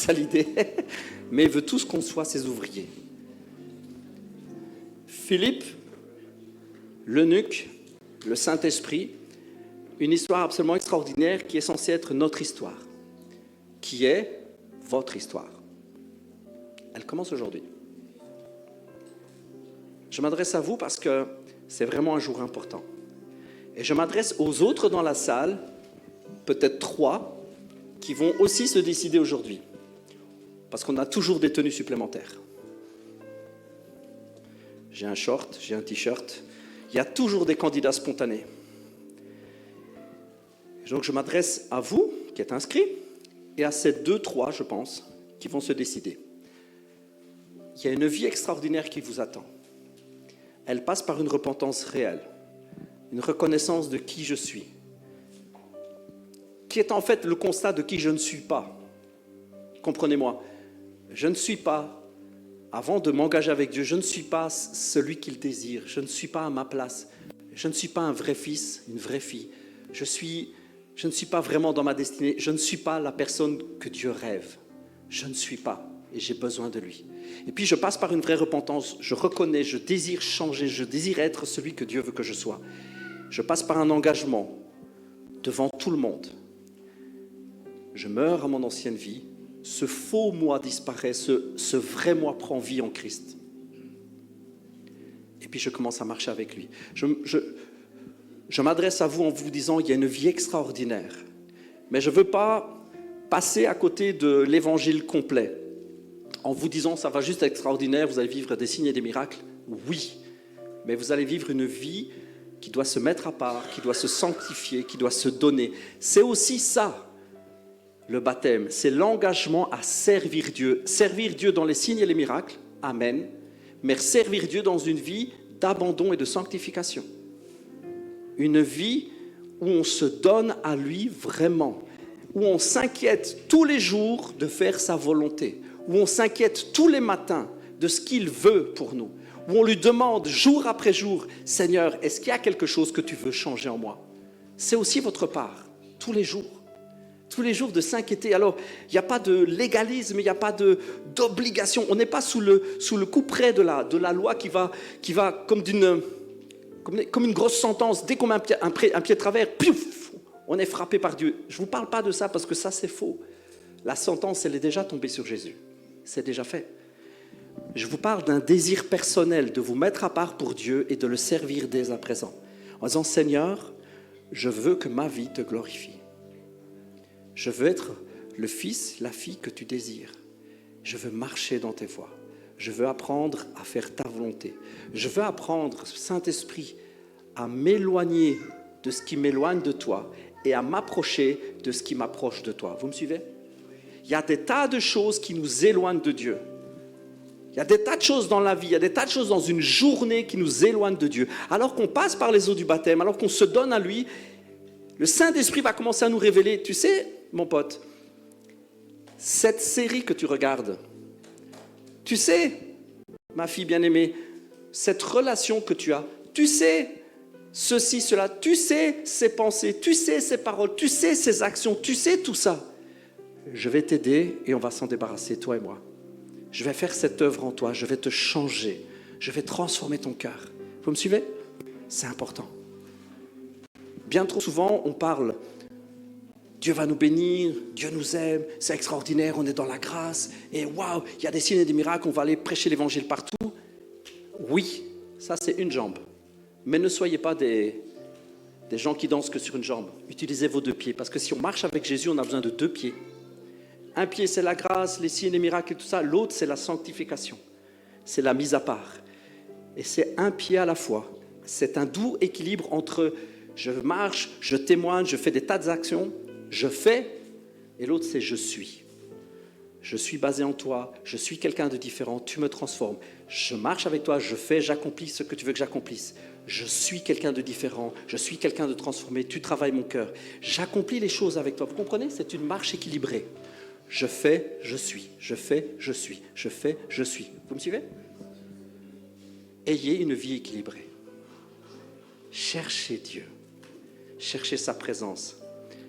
ça l'idée, mais il veut tous qu'on soit ses ouvriers. Philippe, l'eunuque, le Saint-Esprit, une histoire absolument extraordinaire qui est censée être notre histoire, qui est votre histoire. Elle commence aujourd'hui. Je m'adresse à vous parce que c'est vraiment un jour important. Et je m'adresse aux autres dans la salle, peut-être 3, qui vont aussi se décider aujourd'hui. Parce qu'on a toujours des tenues supplémentaires. J'ai un short, j'ai un t-shirt. Il y a toujours des candidats spontanés. Donc je m'adresse à vous, qui êtes inscrits, et à ces 2-3, je pense, qui vont se décider. Il y a une vie extraordinaire qui vous attend. Elle passe par une repentance réelle, une reconnaissance de qui je suis, qui est en fait le constat de qui je ne suis pas. Comprenez-moi, je ne suis pas, avant de m'engager avec Dieu, je ne suis pas celui qu'il désire, je ne suis pas à ma place, je ne suis pas un vrai fils, une vraie fille, je ne suis pas vraiment dans ma destinée, je ne suis pas la personne que Dieu rêve, je ne suis pas et j'ai besoin de lui. Et puis je passe par une vraie repentance, je reconnais, je désire changer, je désire être celui que Dieu veut que je sois. Je passe par un engagement devant tout le monde. Je meurs à mon ancienne vie, ce faux moi disparaît, ce vrai moi prend vie en Christ. Et puis je commence à marcher avec lui. Je m'adresse à vous en vous disant il y a une vie extraordinaire. Mais je ne veux pas passer à côté de l'évangile complet. En vous disant ça va juste être extraordinaire, vous allez vivre des signes et des miracles. Oui, mais vous allez vivre une vie qui doit se mettre à part, qui doit se sanctifier, qui doit se donner. C'est aussi ça, le baptême. C'est l'engagement à servir Dieu. Servir Dieu dans les signes et les miracles, amen. Mais servir Dieu dans une vie d'abandon et de sanctification. Une vie où on se donne à lui vraiment, où on s'inquiète tous les jours de faire sa volonté, où on s'inquiète tous les matins de ce qu'il veut pour nous, où on lui demande jour après jour, Seigneur, est-ce qu'il y a quelque chose que tu veux changer en moi? C'est aussi votre part, tous les jours de s'inquiéter. Alors, il n'y a pas de légalisme, il n'y a pas d'obligation, on n'est pas sous le couperet de la loi qui va comme une grosse sentence. Dès qu'on met un pied de travers, piouf, on est frappé par Dieu. Je ne vous parle pas de ça parce que ça c'est faux. La sentence, elle est déjà tombée sur Jésus. C'est déjà fait. Je vous parle d'un désir personnel de vous mettre à part pour Dieu et de le servir dès à présent. En disant, Seigneur, je veux que ma vie te glorifie. Je veux être le fils, la fille que tu désires. Je veux marcher dans tes voies. Je veux apprendre à faire ta volonté. Je veux apprendre, Saint-Esprit, à m'éloigner de ce qui m'éloigne de toi et à m'approcher de ce qui m'approche de toi. Vous me suivez? Il y a des tas de choses qui nous éloignent de Dieu. Il y a des tas de choses dans la vie, il y a des tas de choses dans une journée qui nous éloignent de Dieu. Alors qu'on passe par les eaux du baptême, alors qu'on se donne à lui, le Saint-Esprit va commencer à nous révéler. Tu sais, mon pote, cette série que tu regardes, tu sais, ma fille bien-aimée, cette relation que tu as, tu sais, ceci, cela, tu sais ses pensées, tu sais ses paroles, tu sais ses actions, tu sais tout ça. Je vais t'aider et on va s'en débarrasser, toi et moi. Je vais faire cette œuvre en toi, je vais te changer, je vais transformer ton cœur. Vous me suivez? C'est important. Bien trop souvent, on parle, Dieu va nous bénir, Dieu nous aime, c'est extraordinaire, on est dans la grâce, et waouh, il y a des signes et des miracles, on va aller prêcher l'évangile partout. Oui, ça c'est une jambe. Mais ne soyez pas des gens qui dansent que sur une jambe. Utilisez vos 2 pieds, parce que si on marche avec Jésus, on a besoin de 2 pieds. Un pied, c'est la grâce, les signes, les miracles et tout ça. L'autre, c'est la sanctification. C'est la mise à part. Et c'est un pied à la fois. C'est un doux équilibre entre je marche, je témoigne, je fais des tas d'actions, je fais, et l'autre, c'est je suis. Je suis basé en toi, je suis quelqu'un de différent, tu me transformes. Je marche avec toi, je fais, j'accomplis ce que tu veux que j'accomplisse. Je suis quelqu'un de différent, je suis quelqu'un de transformé, tu travailles mon cœur. J'accomplis les choses avec toi. Vous comprenez? C'est une marche équilibrée. Je fais, je suis. Je fais, je suis. Je fais, je suis. Vous me suivez? Ayez une vie équilibrée. Cherchez Dieu. Cherchez sa présence.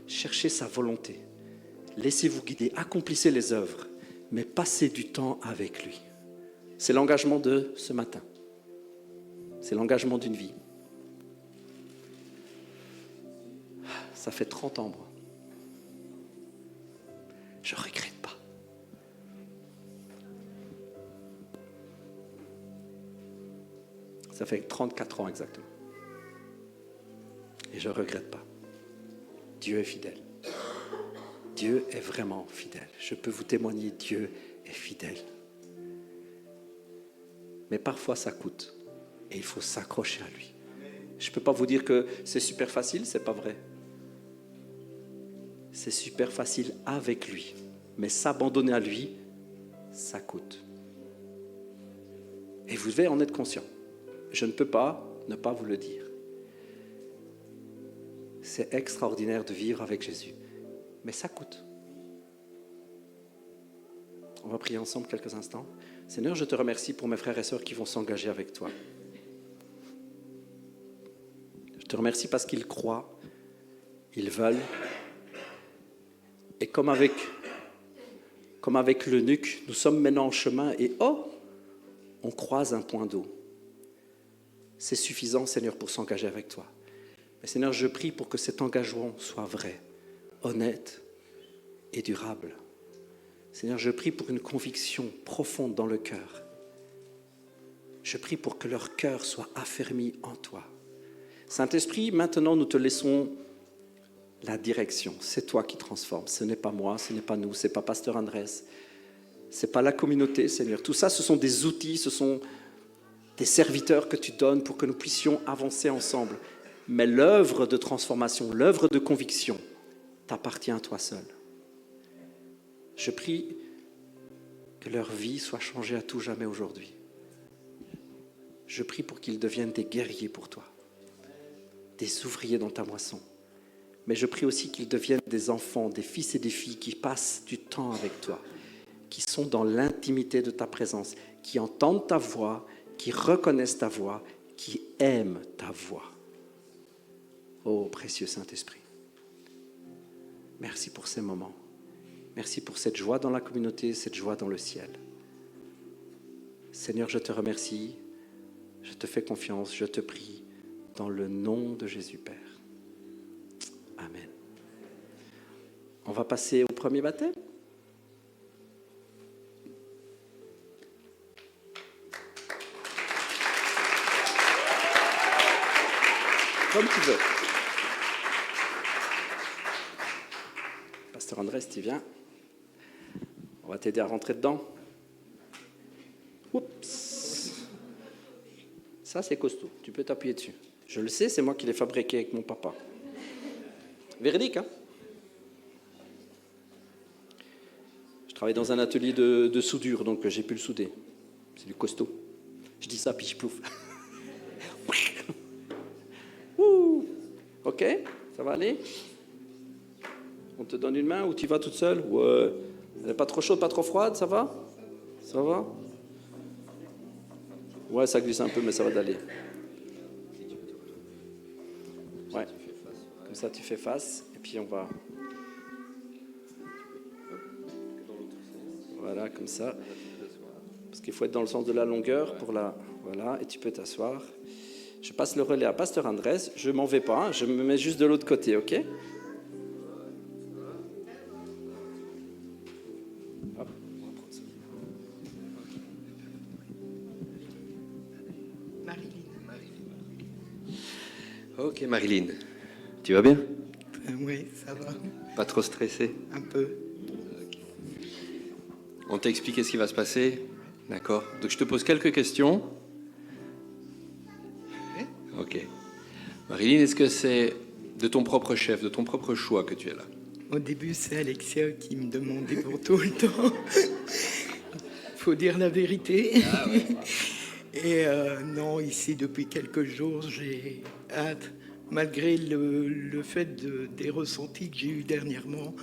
Cherchez sa volonté. Laissez-vous guider. Accomplissez les œuvres. mais passer du temps avec lui. C'est l'engagement de ce matin. C'est l'engagement d'une vie. Ça fait 30 ans, moi. Je ne regrette pas. Ça fait 34 ans exactement. Et je ne regrette pas. Dieu est fidèle. Dieu est vraiment fidèle. Je peux vous témoigner, Dieu est fidèle. Mais parfois ça coûte. Et il faut s'accrocher à lui. Je ne peux pas vous dire que c'est super facile, ce n'est pas vrai. C'est super facile avec lui. Mais s'abandonner à lui, ça coûte. Et vous devez en être conscient. Je ne peux pas ne pas vous le dire. C'est extraordinaire de vivre avec Jésus. Mais ça coûte. On va prier ensemble quelques instants. Seigneur, je te remercie pour mes frères et sœurs qui vont s'engager avec toi. Je te remercie parce qu'ils croient, ils veulent. Et comme avec l'eunuque, nous sommes maintenant en chemin et on croise un point d'eau. C'est suffisant, Seigneur, pour s'engager avec toi. Mais Seigneur, je prie pour que cet engagement soit vrai, honnête et durable. Seigneur, je prie pour une conviction profonde dans le cœur. Je prie pour que leur cœur soit affermi en toi. Saint-Esprit, maintenant nous te laissons la direction. C'est toi qui transformes. Ce n'est pas moi, ce n'est pas nous, ce n'est pas Pasteur Andrés, ce n'est pas la communauté, Seigneur. Tout ça, ce sont des outils, ce sont des serviteurs que tu donnes pour que nous puissions avancer ensemble. Mais l'œuvre de transformation, l'œuvre de conviction t'appartient à toi seul. Je prie que leur vie soit changée à tout jamais aujourd'hui. Je prie pour qu'ils deviennent des guerriers pour toi, des ouvriers dans ta moisson. Mais je prie aussi qu'ils deviennent des enfants, des fils et des filles qui passent du temps avec toi, qui sont dans l'intimité de ta présence, qui entendent ta voix, qui reconnaissent ta voix, qui aiment ta voix. Ô précieux Saint-Esprit, merci pour ces moments. Merci pour cette joie dans la communauté, cette joie dans le ciel. Seigneur, je te remercie, je te fais confiance, je te prie, dans le nom de Jésus Père. Amen. On va passer au premier baptême. Comme tu veux. Pasteur Andrés, tu viens. On va t'aider à rentrer dedans. Oups. Ça, c'est costaud. Tu peux t'appuyer dessus. Je le sais, c'est moi qui l'ai fabriqué avec mon papa. Véridique, hein? Je travaille dans un atelier de soudure, donc j'ai pu le souder. C'est du costaud. Je dis ça, puis je plouffe. Ok, ça va aller? On te donne une main ou tu vas toute seule? Ouais. Elle n'est pas trop chaude, pas trop froide, ça va? Ça va? Ouais, ça glisse un peu, mais ça va d'aller. Ouais. Comme ça, tu fais face, et puis on va... Voilà, comme ça. Parce qu'il faut être dans le sens de la longueur pour la... Voilà, et tu peux t'asseoir. Je passe le relais à Pasteur Andrés. Je ne m'en vais pas, hein, je me mets juste de l'autre côté, ok? Hop. Ok, Marilyn. Tu vas bien? Oui, ça va. Pas trop stressé? Un peu. On t'a expliqué ce qui va se passer? D'accord. Donc je te pose quelques questions. Oui. Ok. Marilyn, est-ce que c'est de ton propre chef, de ton propre choix que tu es là? Au début, c'est Alexia qui me demandait pour tout le temps. Faut dire la vérité. Ah ouais. Et non, ici, depuis quelques jours, j'ai hâte, malgré le fait des ressentis que j'ai eus dernièrement,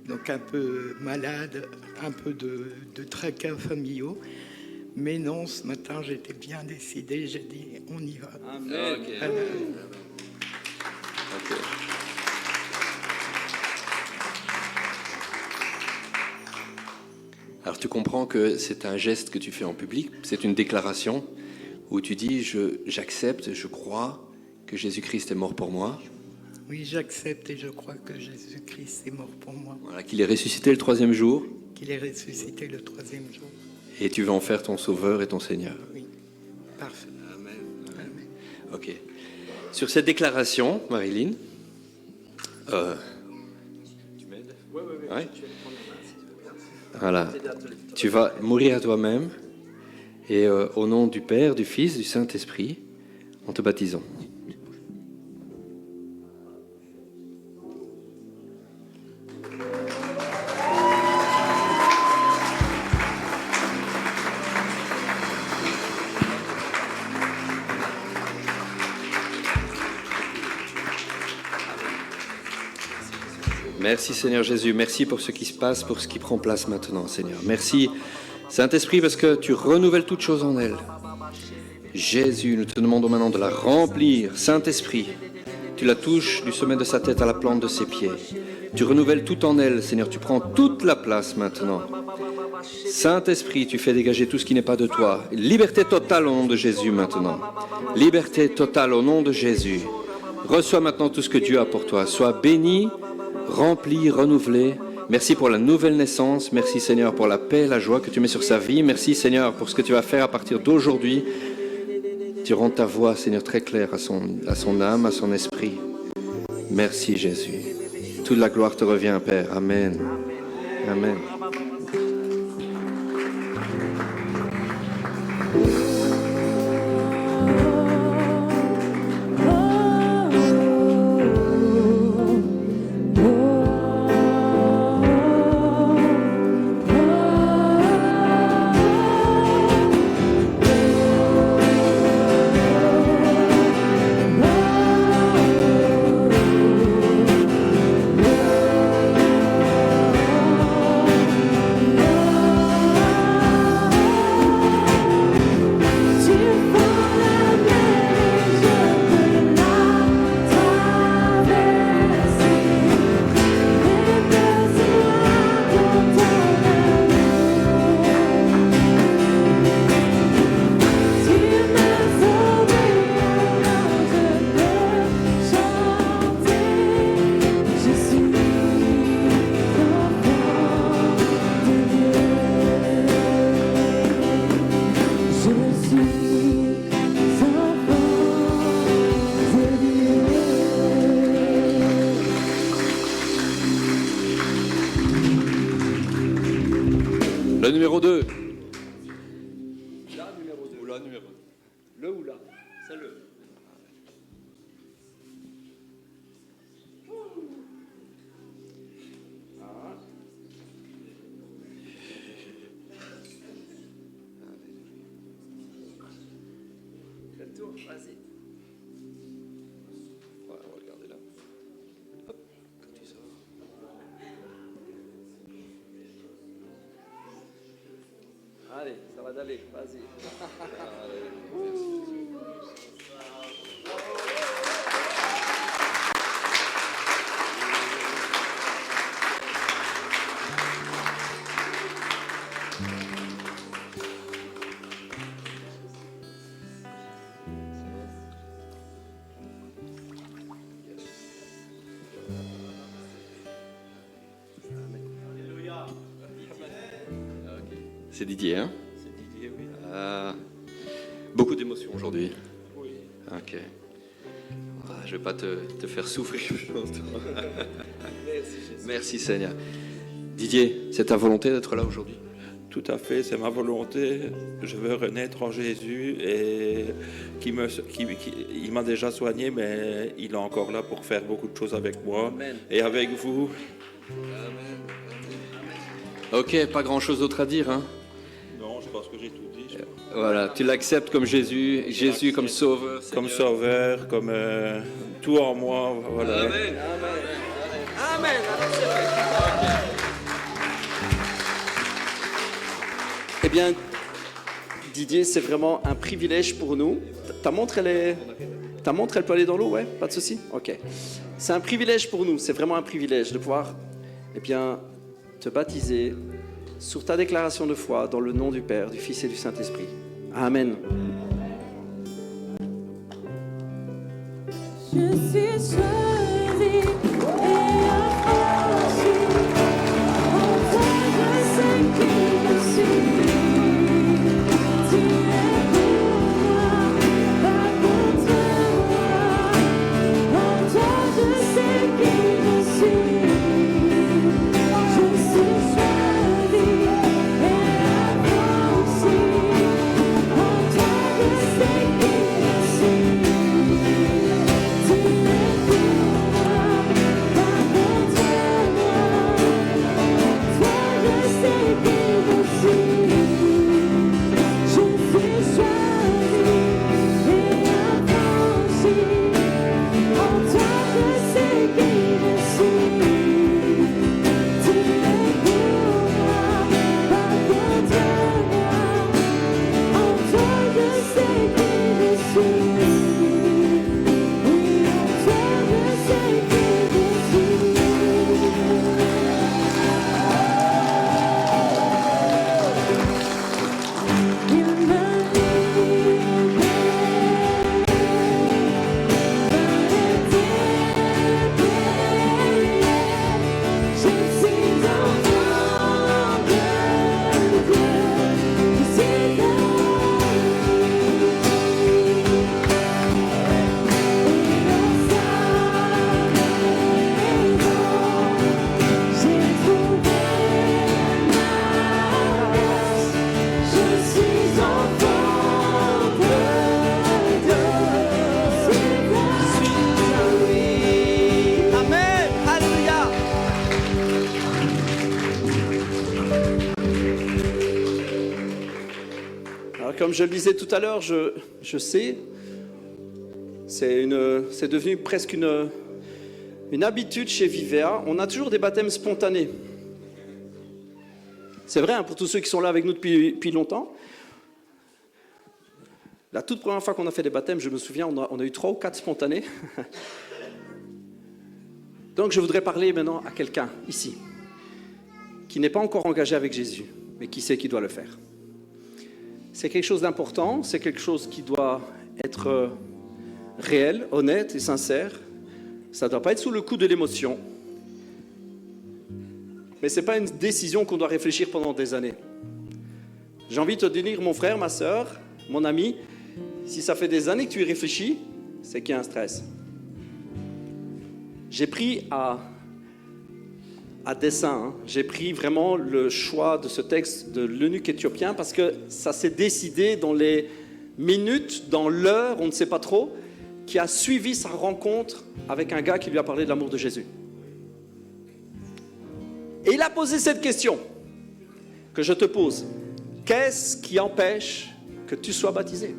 donc un peu malade, un peu de tracas familiaux. Mais non, ce matin, j'étais bien décidé, j'ai dit, on y va. Amen. Ok. Amen. Ok. Alors tu comprends que c'est un geste que tu fais en public, c'est une déclaration où tu dis j'accepte, je crois que Jésus-Christ est mort pour moi. Oui, j'accepte et je crois que Jésus-Christ est mort pour moi, Voilà, qu'il est ressuscité le 3e jour qu'il est ressuscité le 3e jour. et tu veux en faire ton sauveur et ton Seigneur. Oui, parfait. Amen. Amen. Ok. Sur cette déclaration, Marilyn, tu m'aides ? Oui. Voilà. Tu vas mourir à toi-même et au nom du Père, du Fils, du Saint-Esprit, en te baptisant. Merci Seigneur Jésus, merci pour ce qui se passe, pour ce qui prend place maintenant Seigneur. Merci Saint-Esprit parce que tu renouvelles toutes choses en elle. Jésus, nous te demandons maintenant de la remplir. Saint-Esprit, tu la touches du sommet de sa tête à la plante de ses pieds. Tu renouvelles tout en elle Seigneur, tu prends toute la place maintenant. Saint-Esprit, tu fais dégager tout ce qui n'est pas de toi. Liberté totale au nom de Jésus maintenant. Liberté totale au nom de Jésus. Reçois maintenant tout ce que Dieu a pour toi. Sois béni, rempli, renouvelé. Merci pour la nouvelle naissance. Merci Seigneur pour la paix, la joie que tu mets sur sa vie. Merci Seigneur pour ce que tu vas faire à partir d'aujourd'hui. Tu rends ta voix Seigneur très claire à son âme, à son esprit. Merci Jésus. Toute la gloire te revient Père. Amen. Amen. Le numéro 2. La numéro 2. Ou la numéro 2. Le ou la. C'est le. Fais le tour, vas-y. Ouais, on va regarder là. Hop, quand tu sors. Allez, ça va d'aller, vas-y. C'est Didier, hein? C'est Didier, oui. Beaucoup d'émotions aujourd'hui. Oui. Ok. Je ne vais pas te faire souffrir, je pense. Merci Jésus. Merci Seigneur. Didier, c'est ta volonté d'être là aujourd'hui? Tout à fait, c'est ma volonté. Je veux renaître en Jésus et il m'a déjà soigné, mais il est encore là pour faire beaucoup de choses avec moi. Amen. Et avec vous. Ok, pas grand-chose d'autre à dire, hein? Non, je pense que j'ai tout dit. Voilà, tu l'acceptes comme Jésus, Jésus comme sauveur. Comme Seigneur. sauveur, comme tout en moi. Voilà. Amen. Amen. Eh bien, Didier, c'est vraiment un privilège pour nous. Ta montre, elle peut aller dans l'eau, ouais? Pas de souci? Ok. C'est un privilège pour nous, c'est vraiment un privilège de pouvoir, eh bien, te baptiser sur ta déclaration de foi dans le nom du Père, du Fils et du Saint-Esprit. Amen. Je suis choisi et affranchi. En toi je sais qui je suis. Tu es pour moi, pas contre moi. En toi je sais qui je suis. Je suis choisi et affranchi. En toi je sais qui je suis. Tu es pour moi, pas contre moi. Toi je sais qui je suis. Je suis choisi et affranchi. En toi je sais qui je suis. Tu es pour moi, pas contre moi. En toi je sais qui je suis. Oui, en toi je sais qui je suis. Il me libère je suis enfant de Dieu. Je suis j'ai trouvé ma place. Je suis enfant de Dieu. Je suis Amen. Alléluia. Alors, comme je le disais tout à l'heure, je sais, c'est devenu presque une habitude chez Vivea. On a toujours des baptêmes spontanés. C'est vrai, hein, pour tous ceux qui sont là avec nous depuis longtemps. La toute première fois qu'on a fait des baptêmes, je me souviens, on a eu 3 ou 4 spontanés. Donc je voudrais parler maintenant à quelqu'un ici, qui n'est pas encore engagé avec Jésus, mais qui sait qu'il doit le faire. C'est quelque chose d'important, c'est quelque chose qui doit être réel, honnête et sincère. Ça ne doit pas être sous le coup de l'émotion. Mais ce n'est pas une décision qu'on doit réfléchir pendant des années. J'ai envie de te dire, mon frère, ma soeur, mon ami, si ça fait des années que tu y réfléchis, c'est qu'il y a un stress. J'ai pris à dessein, j'ai pris vraiment le choix de ce texte de l'eunuque éthiopien parce que ça s'est décidé dans les minutes, dans l'heure, on ne sait pas trop, qui a suivi sa rencontre avec un gars qui lui a parlé de l'amour de Jésus. Et il a posé cette question que je te pose. Qu'est-ce qui empêche que tu sois baptisé?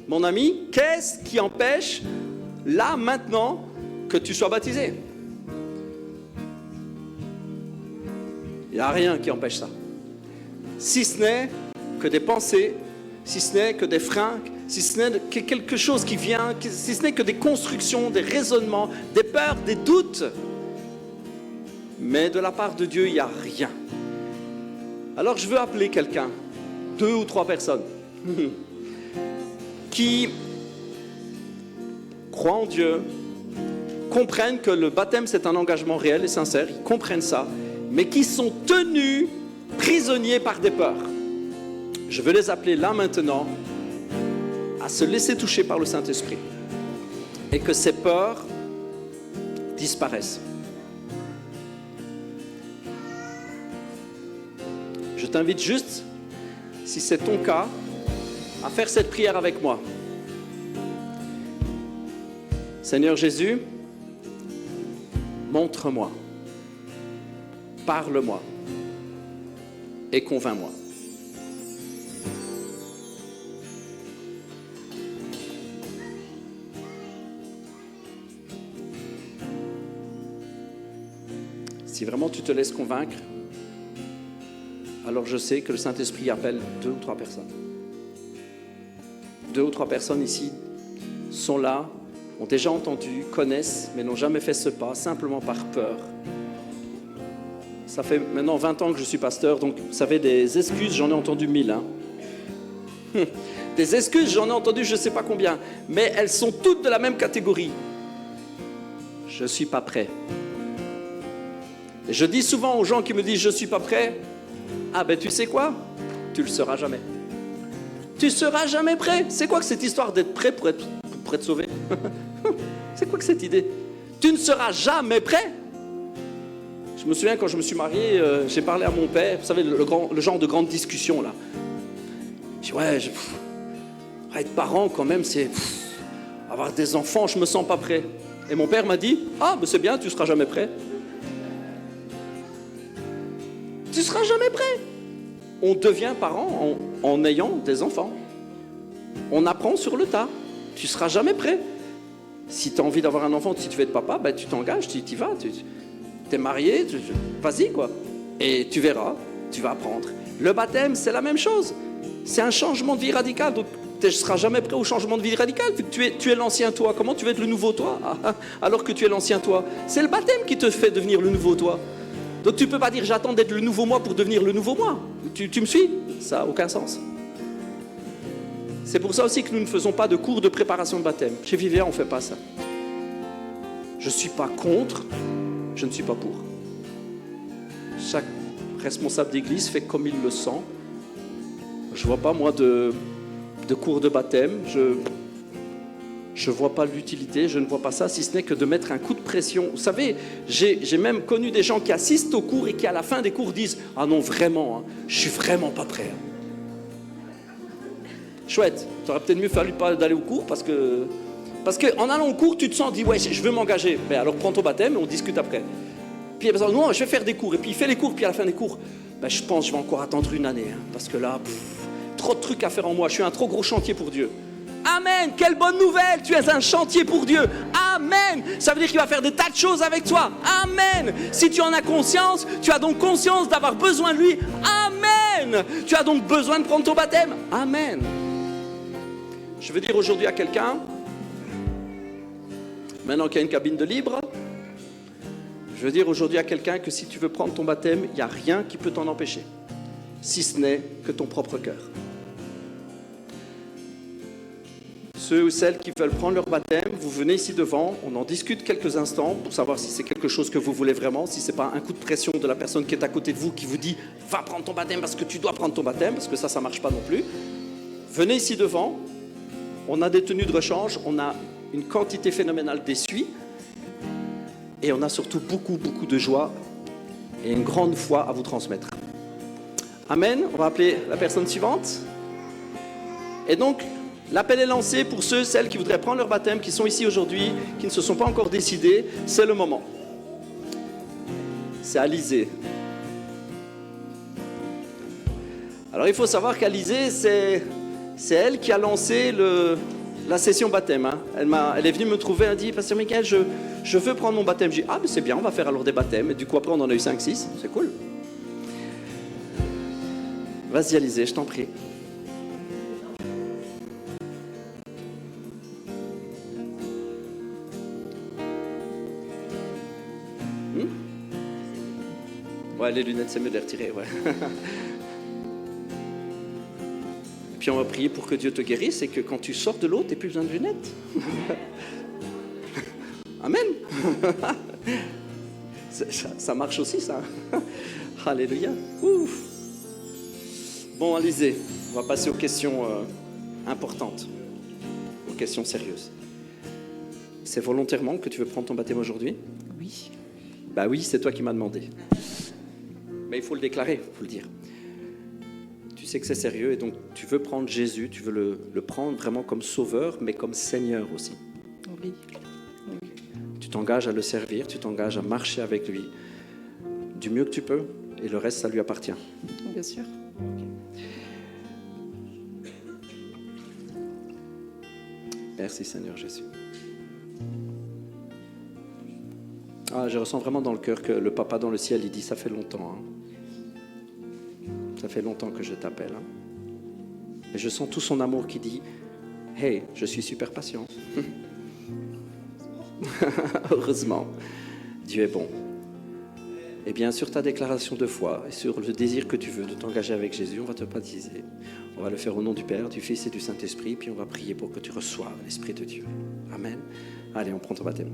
Mon ami, qu'est-ce qui empêche, là, maintenant, que tu sois baptisé? Il n'y a rien qui empêche ça. Si ce n'est que des pensées, si ce n'est que des freins, si ce n'est que quelque chose qui vient, si ce n'est que des constructions, des raisonnements, des peurs, des doutes. Mais de la part de Dieu, il n'y a rien. Alors je veux appeler quelqu'un, 2 ou 3 personnes, qui croient en Dieu, comprennent que le baptême c'est un engagement réel et sincère, ils comprennent ça, mais qui sont tenus prisonniers par des peurs. Je veux les appeler là maintenant à se laisser toucher par le Saint-Esprit et que ces peurs disparaissent. Je t'invite juste, si c'est ton cas, à faire cette prière avec moi. Seigneur Jésus, montre-moi, parle-moi et convainc-moi. Si vraiment tu te laisses convaincre, alors je sais que le Saint-Esprit appelle 2 ou 3 personnes. 2 ou 3 personnes ici sont là, ont déjà entendu, connaissent, mais n'ont jamais fait ce pas, simplement par peur. Ça fait maintenant 20 ans que je suis pasteur, donc vous savez, des excuses, j'en ai entendu 1000. Hein. Des excuses, j'en ai entendu je ne sais pas combien, mais elles sont toutes de la même catégorie. Je ne suis pas prêt. Et je dis souvent aux gens qui me disent je ne suis pas prêt, ah ben tu sais quoi, tu ne le seras jamais. Tu ne seras jamais prêt. C'est quoi que cette histoire d'être prêt pour être sauvé? C'est quoi que cette idée? Tu ne seras jamais prêt. Je me souviens quand je me suis marié, j'ai parlé à mon père, vous savez, le genre de grande discussion là. Je dis ouais, être parent quand même, c'est avoir des enfants, je me sens pas prêt. Et mon père m'a dit, ah mais c'est bien, tu seras jamais prêt. Tu seras jamais prêt. On devient parent en ayant des enfants. On apprend sur le tas. Tu seras jamais prêt. Si tu as envie d'avoir un enfant, si tu veux être papa, ben, tu t'engages, tu y vas. Tu es marié, vas-y quoi. Et tu verras, tu vas apprendre. Le baptême, c'est la même chose. C'est un changement de vie radical. Donc, tu ne seras jamais prêt au changement de vie radical. Tu es l'ancien toi. Comment tu veux être le nouveau toi alors que tu es l'ancien toi? C'est le baptême qui te fait devenir le nouveau toi. Donc tu ne peux pas dire j'attends d'être le nouveau moi pour devenir le nouveau moi. Tu me suis? Ça n'a aucun sens. C'est pour ça aussi que nous ne faisons pas de cours de préparation de baptême. Chez Vivea, on ne fait pas ça. Je ne suis pas contre, je ne suis pas pour. Chaque responsable d'église fait comme il le sent. Je ne vois pas, moi, de cours de baptême. Je ne vois pas l'utilité, je ne vois pas ça, si ce n'est que de mettre un coup de pression. Vous savez, j'ai même connu des gens qui assistent aux cours et qui, à la fin des cours, disent « Ah non, vraiment, hein, je ne suis vraiment pas prêt. » Chouette, tu aurais peut-être mieux fallu pas d'aller au cours parce qu'en allant au cours, tu te sens, dis « Ouais, je veux m'engager. » Mais alors prends ton baptême et on discute après. Puis il y a besoin, non, je vais faire des cours. Et puis il fait les cours, puis à la fin des cours, ben, je pense que je vais encore attendre une année. Hein, parce que là, trop de trucs à faire en moi. Je suis un trop gros chantier pour Dieu. Amen, quelle bonne nouvelle, tu es un chantier pour Dieu. Amen, ça veut dire qu'il va faire des tas de choses avec toi. Amen, si tu en as conscience, tu as donc conscience d'avoir besoin de lui. Amen, tu as donc besoin de prendre ton baptême. Amen. Je veux dire aujourd'hui à quelqu'un, maintenant qu'il y a une cabine de libre, je veux dire aujourd'hui à quelqu'un que si tu veux prendre ton baptême, il n'y a rien qui peut t'en empêcher, si ce n'est que ton propre cœur. Ceux ou celles qui veulent prendre leur baptême, vous venez ici devant, on en discute quelques instants pour savoir si c'est quelque chose que vous voulez vraiment, si ce n'est pas un coup de pression de la personne qui est à côté de vous qui vous dit « Va prendre ton baptême parce que tu dois prendre ton baptême », parce que ça ne marche pas non plus. Venez ici devant, on a des tenues de rechange, on a une quantité phénoménale d'essuie et on a surtout beaucoup de joie et une grande foi à vous transmettre. Amen, on va appeler la personne suivante. Et donc, l'appel est lancé pour ceux, celles qui voudraient prendre leur baptême, qui sont ici aujourd'hui, qui ne se sont pas encore décidés. C'est le moment. C'est Alizée. Alors il faut savoir qu'Alizée, c'est elle qui a lancé la session baptême. Hein. Elle est venue me trouver, elle a dit « Pasteur Michael, je veux prendre mon baptême. » J'ai dit « Ah, mais c'est bien, on va faire alors des baptêmes. » Et du coup, après, on en a eu 5-6. C'est cool. Vas-y Alizée, je t'en prie. Ouais, les lunettes, c'est mieux de les retirer, ouais. Et puis on va prier pour que Dieu te guérisse et que quand tu sors de l'eau, tu n'aies plus besoin de lunettes. Amen. Ça marche aussi, ça. Alléluia. Ouf. Bon, Alizée, on va passer aux questions importantes, aux questions sérieuses. C'est volontairement que tu veux prendre ton baptême aujourd'hui? Oui. Bah oui, c'est toi qui m'as demandé. Mais il faut le déclarer, il faut le dire. Tu sais que c'est sérieux et donc tu veux prendre Jésus, tu veux le prendre vraiment comme sauveur, mais comme Seigneur aussi. Oui. Tu t'engages à le servir, tu t'engages à marcher avec lui du mieux que tu peux et le reste, ça lui appartient. Bien sûr. Merci Seigneur Jésus. Ah, je ressens vraiment dans le cœur que le papa dans le ciel, il dit, ça fait longtemps. Hein. Ça fait longtemps que je t'appelle. Hein. Et je sens tout son amour qui dit, hey, je suis super patient. Heureusement, Dieu est bon. eh bien, sur ta déclaration de foi et sur le désir que tu veux de t'engager avec Jésus, on va te baptiser. On va le faire au nom du Père, du Fils et du Saint-Esprit, puis on va prier pour que tu reçoives l'Esprit de Dieu. Amen. Allez, on prend ton baptême.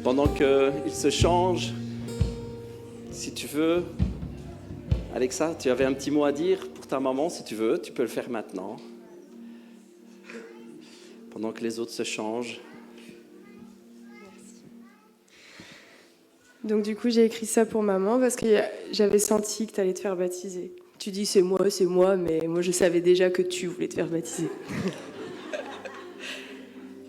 Pendant qu'il se change, si tu veux, Alexa, tu avais un petit mot à dire pour ta maman, si tu veux, tu peux le faire maintenant. Pendant que les autres se changent. Donc du coup, j'ai écrit ça pour maman parce que j'avais senti que tu allais te faire baptiser. Tu dis c'est moi, mais moi je savais déjà que tu voulais te faire baptiser.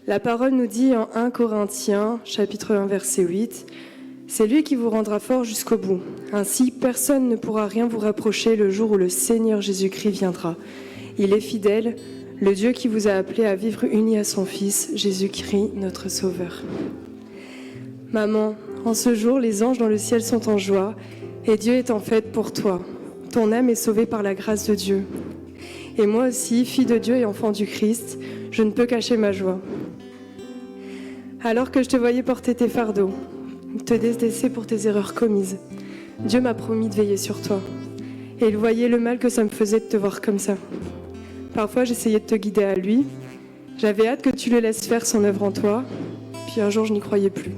La parole nous dit en 1 Corinthiens, chapitre 1, verset 8, « C'est lui qui vous rendra fort jusqu'au bout. Ainsi, personne ne pourra rien vous reprocher le jour où le Seigneur Jésus-Christ viendra. Il est fidèle, le Dieu qui vous a appelé à vivre unis à son Fils, Jésus-Christ, notre Sauveur. » Maman, en ce jour, les anges dans le ciel sont en joie, et Dieu est en fête pour toi. Ton âme est sauvée par la grâce de Dieu. Et moi aussi, fille de Dieu et enfant du Christ, je ne peux cacher ma joie. Alors que je te voyais porter tes fardeaux, te détester pour tes erreurs commises, Dieu m'a promis de veiller sur toi. Et il voyait le mal que ça me faisait de te voir comme ça. Parfois, j'essayais de te guider à lui. J'avais hâte que tu le laisses faire son œuvre en toi. Puis un jour, je n'y croyais plus.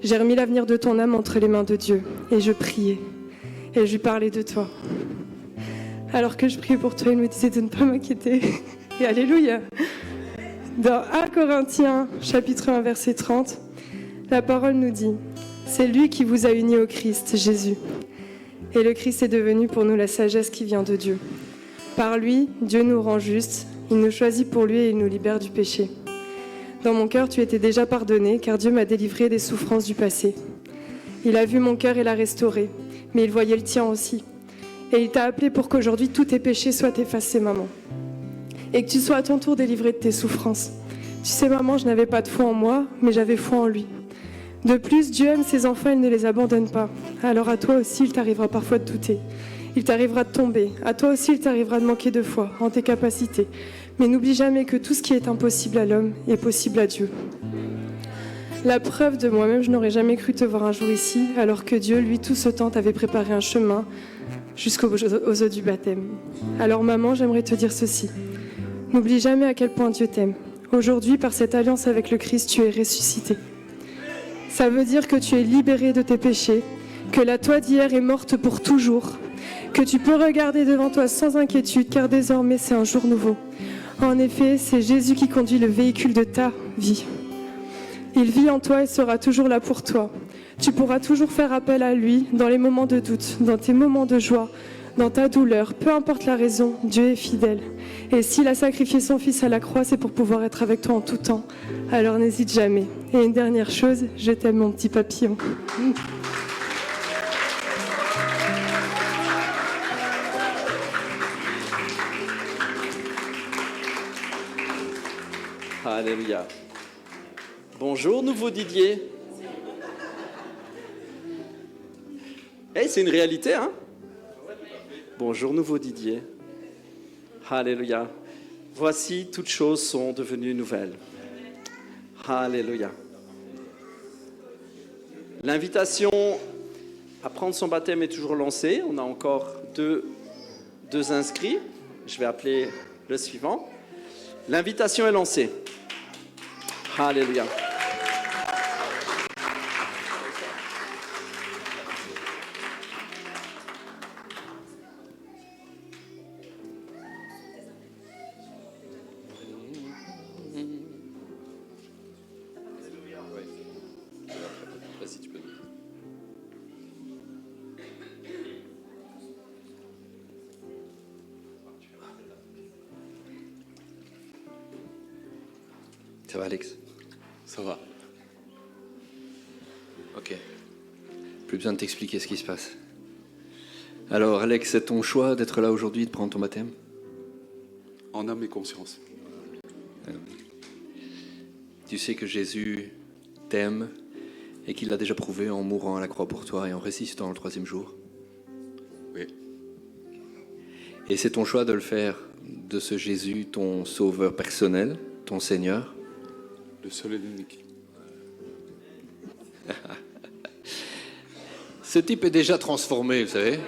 J'ai remis l'avenir de ton âme entre les mains de Dieu. Et je priais. Et je lui parlais de toi. Alors que je priais pour toi, il me disait de ne pas m'inquiéter. Et alléluia. Dans 1 Corinthiens, chapitre 1, verset 30, la parole nous dit « C'est lui qui vous a unis au Christ, Jésus. Et le Christ est devenu pour nous la sagesse qui vient de Dieu. Par lui, Dieu nous rend justes, il nous choisit pour lui et il nous libère du péché. Dans mon cœur, tu étais déjà pardonné, car Dieu m'a délivré des souffrances du passé. Il a vu mon cœur et l'a restauré, mais il voyait le tien aussi. Et il t'a appelé pour qu'aujourd'hui tous tes péchés soient effacés, maman. Et que tu sois à ton tour délivré de tes souffrances. Tu sais, maman, je n'avais pas de foi en moi, mais j'avais foi en lui. De plus, Dieu aime ses enfants, il ne les abandonne pas. Alors à toi aussi, il t'arrivera parfois de douter. Il t'arrivera de tomber. À toi aussi, il t'arrivera de manquer de foi en tes capacités. Mais n'oublie jamais que tout ce qui est impossible à l'homme est possible à Dieu. La preuve de moi-même, je n'aurais jamais cru te voir un jour ici, alors que Dieu, lui, tout ce temps, t'avait préparé un chemin jusqu'aux eaux du baptême. Alors maman, j'aimerais te dire ceci. N'oublie jamais à quel point Dieu t'aime. Aujourd'hui, par cette alliance avec le Christ, tu es ressuscité. Ça veut dire que tu es libéré de tes péchés, que la toi d'hier est morte pour toujours, que tu peux regarder devant toi sans inquiétude, car désormais c'est un jour nouveau. En effet, c'est Jésus qui conduit le véhicule de ta vie. Il vit en toi et sera toujours là pour toi. Tu pourras toujours faire appel à lui dans les moments de doute, dans tes moments de joie, Dans ta douleur, peu importe la raison, Dieu est fidèle. Et s'il a sacrifié son Fils à la croix, c'est pour pouvoir être avec toi en tout temps. Alors n'hésite jamais. Et une dernière chose, je t'aime mon petit papillon. Alléluia. Bonjour, nouveau Didier. C'est une réalité, hein? Bonjour, nouveau Didier. Alléluia. Voici, toutes choses sont devenues nouvelles. Alléluia. L'invitation à prendre son baptême est toujours lancée. On a encore deux inscrits. Je vais appeler le suivant. L'invitation est lancée. Alléluia. Ça va, Alex? Ça va. Ok. Plus besoin de t'expliquer ce qui se passe. Alors, Alex, c'est ton choix d'être là aujourd'hui, de prendre ton baptême? En âme et conscience. Tu sais que Jésus t'aime et qu'il l'a déjà prouvé en mourant à la croix pour toi et en ressuscitant le 3e jour? Oui. Et c'est ton choix de le faire de ce Jésus, ton sauveur personnel, ton Seigneur? Le seul et l'unique. Ce type est déjà transformé, vous savez.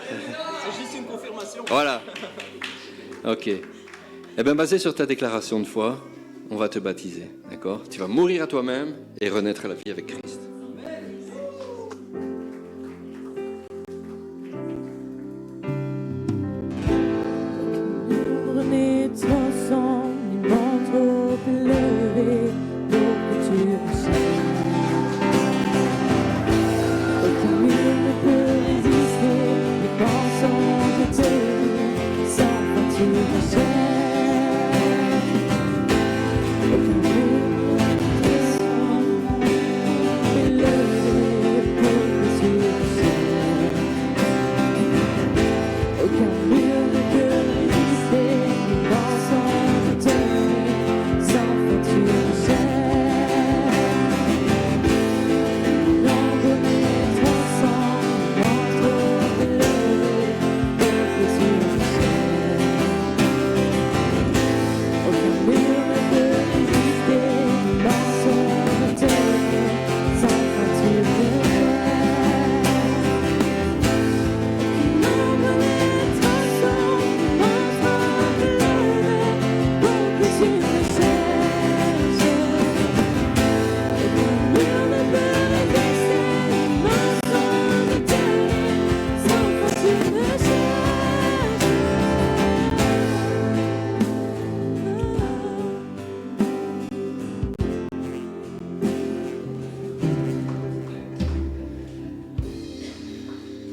C'est juste une confirmation. Voilà. Ok. Eh bien, basé sur ta déclaration de foi, on va te baptiser, d'accord? Tu vas mourir à toi-même et renaître à la vie avec Christ. Prenez ton sang, il m'a trop élevé pour que tu reçoives. Aucun mur ne peut résister les pensants de tes mots, sans quand tu reçoives. Aucun mur ne peut élevé pour que tu reçoives. Aucun mur ne peut résister les pensants de tes mots, sans quand tu reçoives.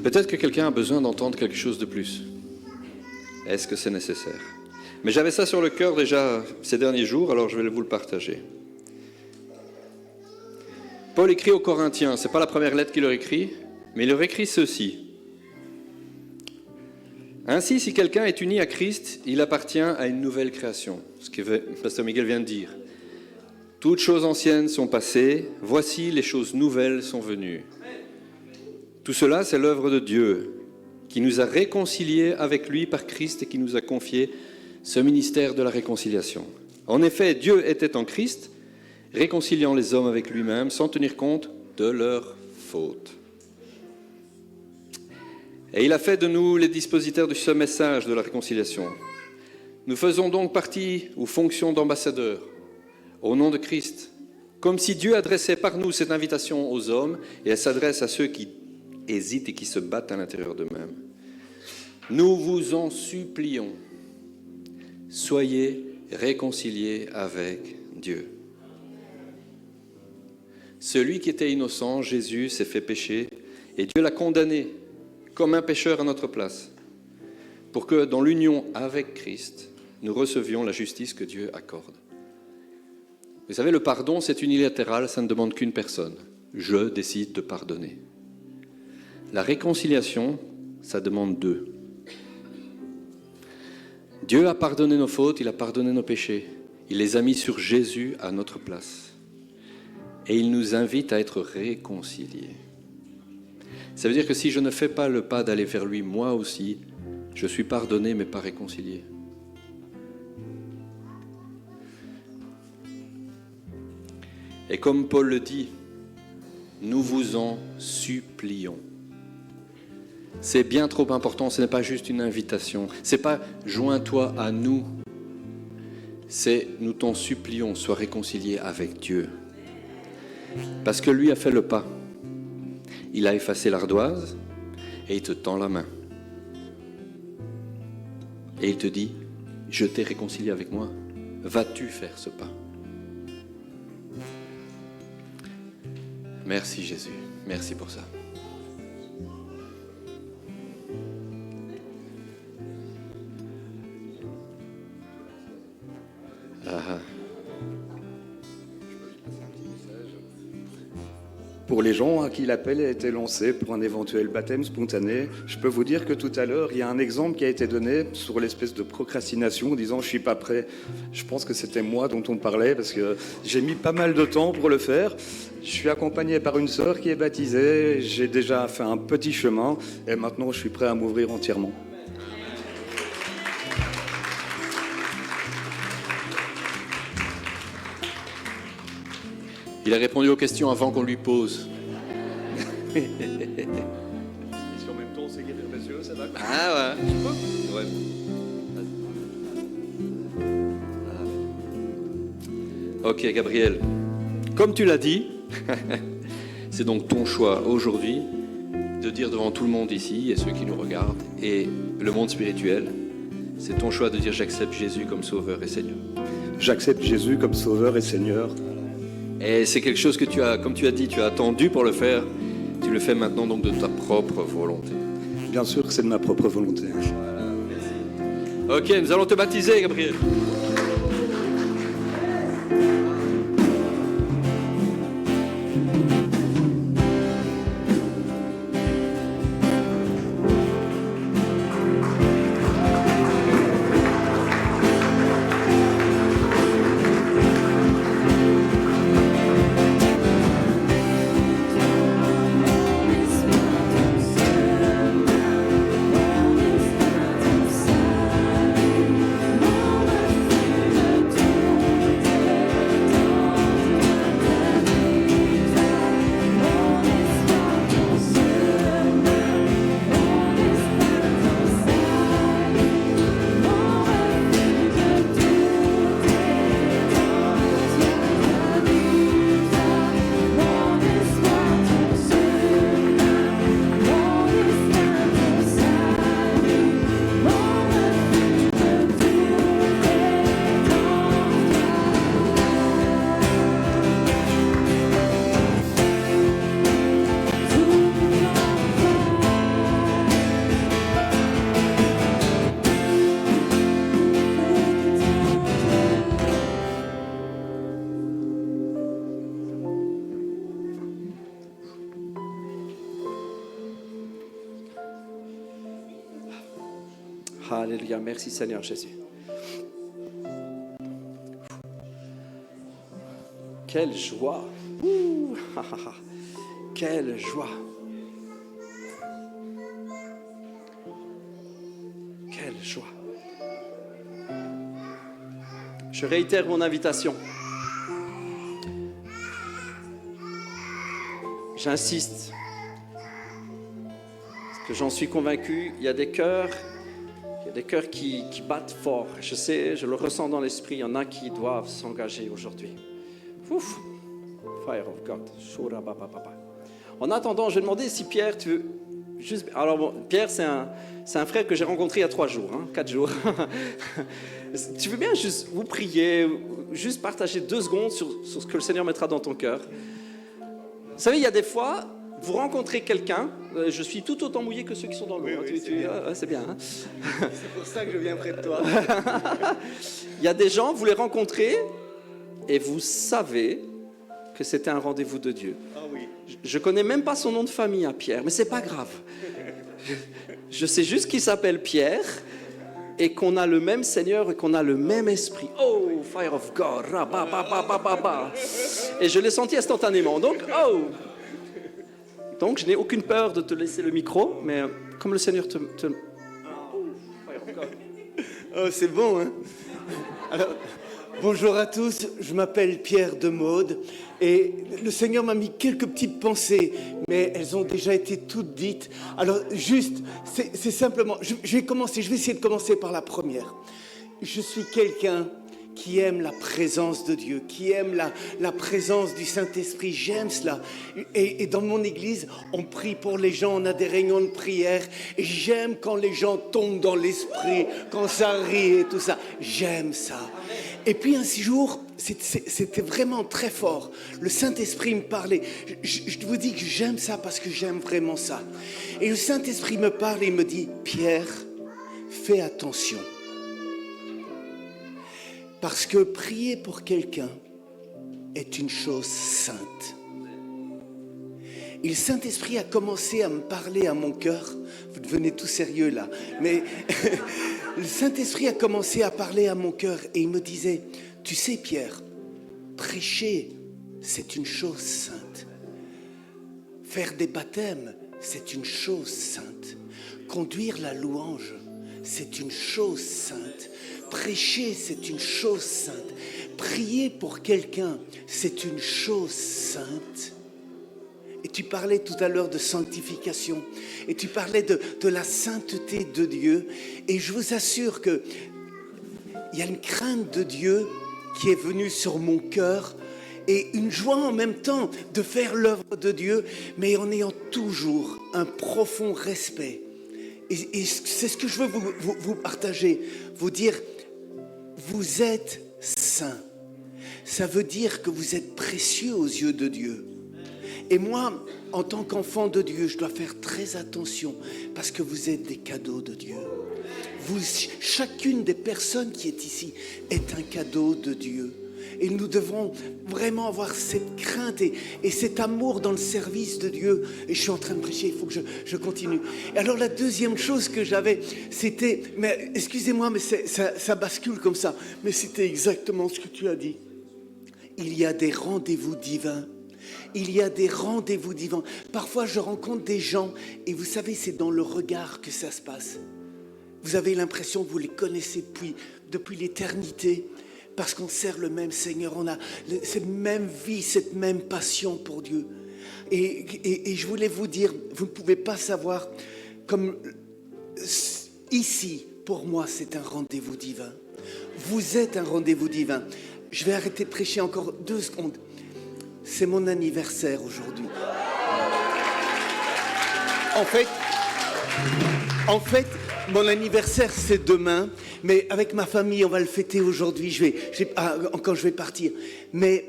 Peut-être que quelqu'un a besoin d'entendre quelque chose de plus. Est-ce que c'est nécessaire? Mais j'avais ça sur le cœur déjà ces derniers jours, alors je vais vous le partager. Paul écrit aux Corinthiens, ce n'est pas la première lettre qu'il leur écrit, mais il leur écrit ceci. Ainsi, si quelqu'un est uni à Christ, il appartient à une nouvelle création. Ce que Pasteur Miguel vient de dire. Toutes choses anciennes sont passées, voici les choses nouvelles sont venues. Tout cela, c'est l'œuvre de Dieu, qui nous a réconciliés avec lui par Christ et qui nous a confié ce ministère de la réconciliation. En effet, Dieu était en Christ, réconciliant les hommes avec lui-même, sans tenir compte de leurs fautes. Et il a fait de nous les dispositaires de ce message de la réconciliation. Nous faisons donc partie ou fonction d'ambassadeurs au nom de Christ, comme si Dieu adressait par nous cette invitation aux hommes, et elle s'adresse à ceux qui hésitent et qui se battent à l'intérieur d'eux-mêmes. Nous vous en supplions, soyez réconciliés avec Dieu. Celui qui était innocent, Jésus, s'est fait pécher, et Dieu l'a condamné comme un pécheur à notre place, pour que dans l'union avec Christ, nous recevions la justice que Dieu accorde. Vous savez, le pardon, c'est unilatéral, ça ne demande qu'une personne. Je décide de pardonner. La réconciliation, ça demande deux. Dieu a pardonné nos fautes, il a pardonné nos péchés. Il les a mis sur Jésus à notre place. Et il nous invite à être réconciliés. Ça veut dire que si je ne fais pas le pas d'aller vers lui, moi aussi, je suis pardonné mais pas réconcilié. Et comme Paul le dit, nous vous en supplions. C'est bien trop important, ce n'est pas juste une invitation. Ce n'est pas « joins-toi à nous ». C'est « nous t'en supplions, sois réconcilié avec Dieu ». Parce que lui a fait le pas. Il a effacé l'ardoise et il te tend la main. Et il te dit « je t'ai réconcilié avec moi, vas-tu faire ce pas ?» Merci Jésus, merci pour ça. Pour les gens à qui l'appel a été lancé pour un éventuel baptême spontané, je peux vous dire que tout à l'heure, il y a un exemple qui a été donné sur l'espèce de procrastination en disant « je suis pas prêt ». Je pense que c'était moi dont on parlait parce que j'ai mis pas mal de temps pour le faire. Je suis accompagné par une sœur qui est baptisée, j'ai déjà fait un petit chemin et maintenant je suis prêt à m'ouvrir entièrement. Il a répondu aux questions avant qu'on lui pose. Et si en même temps on sait guérir les yeux, ça va? Ah ouais. Ok Gabriel, comme tu l'as dit, c'est donc ton choix aujourd'hui de dire devant tout le monde ici et ceux qui nous regardent et le monde spirituel, c'est ton choix de dire j'accepte Jésus comme sauveur et Seigneur. J'accepte Jésus comme sauveur et Seigneur. Et c'est quelque chose que tu as, comme tu as dit, tu as attendu pour le faire. Tu le fais maintenant donc de ta propre volonté. Bien sûr que c'est de ma propre volonté. Ok, nous allons te baptiser, Gabriel. Alléluia, merci Seigneur Jésus. Quelle joie. Ouh, ha, ha, ha. Quelle joie. Quelle joie. Je réitère mon invitation. J'insiste. Parce que j'en suis convaincu, il y a des cœurs qui battent fort. Je sais, je le ressens dans l'esprit, il y en a qui doivent s'engager aujourd'hui. Ouf. Fire of God. En attendant, je vais demander si Pierre, tu veux juste... Alors bon, Pierre, c'est un frère que j'ai rencontré il y a 3 jours, 4 jours. Tu veux bien juste vous prier, juste partager 2 secondes sur ce que le Seigneur mettra dans ton cœur. Vous savez, il y a des fois, vous rencontrez quelqu'un, je suis tout autant mouillé que ceux qui sont dans l'eau. Oui, hein, oui, c'est bien. c'est bien. Hein. C'est pour ça que je viens près de toi. Il y a des gens, vous les rencontrez et vous savez que c'était un rendez-vous de Dieu. Ah oui. Je connais même pas son nom de famille à Pierre, mais c'est pas grave. Je sais juste qu'il s'appelle Pierre et qu'on a le même Seigneur et qu'on a le même esprit. Oh, fire of God. Et je l'ai senti instantanément. Donc, Donc, je n'ai aucune peur de te laisser le micro, mais comme le Seigneur te... Oh, c'est bon, hein? Alors, bonjour à tous, je m'appelle Pierre Demaude et le Seigneur m'a mis quelques petites pensées, mais elles ont déjà été toutes dites. Alors, juste, c'est simplement... Je vais essayer de commencer par la première. Je suis quelqu'un qui aime la présence de Dieu, qui aime la présence du Saint-Esprit. J'aime cela. Et dans mon église, on prie pour les gens, on a des réunions de prière. Et j'aime quand les gens tombent dans l'esprit, quand ça rit et tout ça. J'aime ça. Et puis un jour, c'était vraiment très fort. Le Saint-Esprit me parlait. Je vous dis que j'aime ça parce que j'aime vraiment ça. Et le Saint-Esprit me parle et il me dit, Pierre, fais attention. Parce que prier pour quelqu'un est une chose sainte. Et le Saint-Esprit a commencé à me parler à mon cœur. Vous devenez tout sérieux là. Mais le Saint-Esprit a commencé à parler à mon cœur et il me disait, tu sais Pierre, prêcher, c'est une chose sainte. Faire des baptêmes, c'est une chose sainte. Conduire la louange, c'est une chose sainte. Prêcher, c'est une chose sainte. Prier pour quelqu'un, c'est une chose sainte. Et tu parlais tout à l'heure de sanctification. Et tu parlais de la sainteté de Dieu. Et je vous assure qu'il y a une crainte de Dieu qui est venue sur mon cœur. Et une joie en même temps de faire l'œuvre de Dieu, mais en ayant toujours un profond respect. Et c'est ce que je veux vous partager. Vous dire, vous êtes saints. Ça veut dire que vous êtes précieux aux yeux de Dieu. Et moi, en tant qu'enfant de Dieu, je dois faire très attention parce que vous êtes des cadeaux de Dieu. Chacune des personnes qui est ici est un cadeau de Dieu. Et nous devons vraiment avoir cette crainte et cet amour dans le service de Dieu. Et je suis en train de prêcher, il faut que je continue. Et alors la deuxième chose que j'avais, c'était, mais excusez-moi, mais ça bascule comme ça, mais c'était exactement ce que tu as dit. Il y a des rendez-vous divins. Il y a des rendez-vous divins. Parfois, je rencontre des gens et vous savez, c'est dans le regard que ça se passe. Vous avez l'impression que vous les connaissez depuis l'éternité. Parce qu'on sert le même Seigneur, on a cette même vie, cette même passion pour Dieu. Et je voulais vous dire, vous ne pouvez pas savoir, comme ici, pour moi, c'est un rendez-vous divin. Vous êtes un rendez-vous divin. Je vais arrêter de prêcher encore 2 secondes. C'est mon anniversaire aujourd'hui. En fait, mon anniversaire, c'est demain, mais avec ma famille, on va le fêter aujourd'hui, quand je vais partir. Mais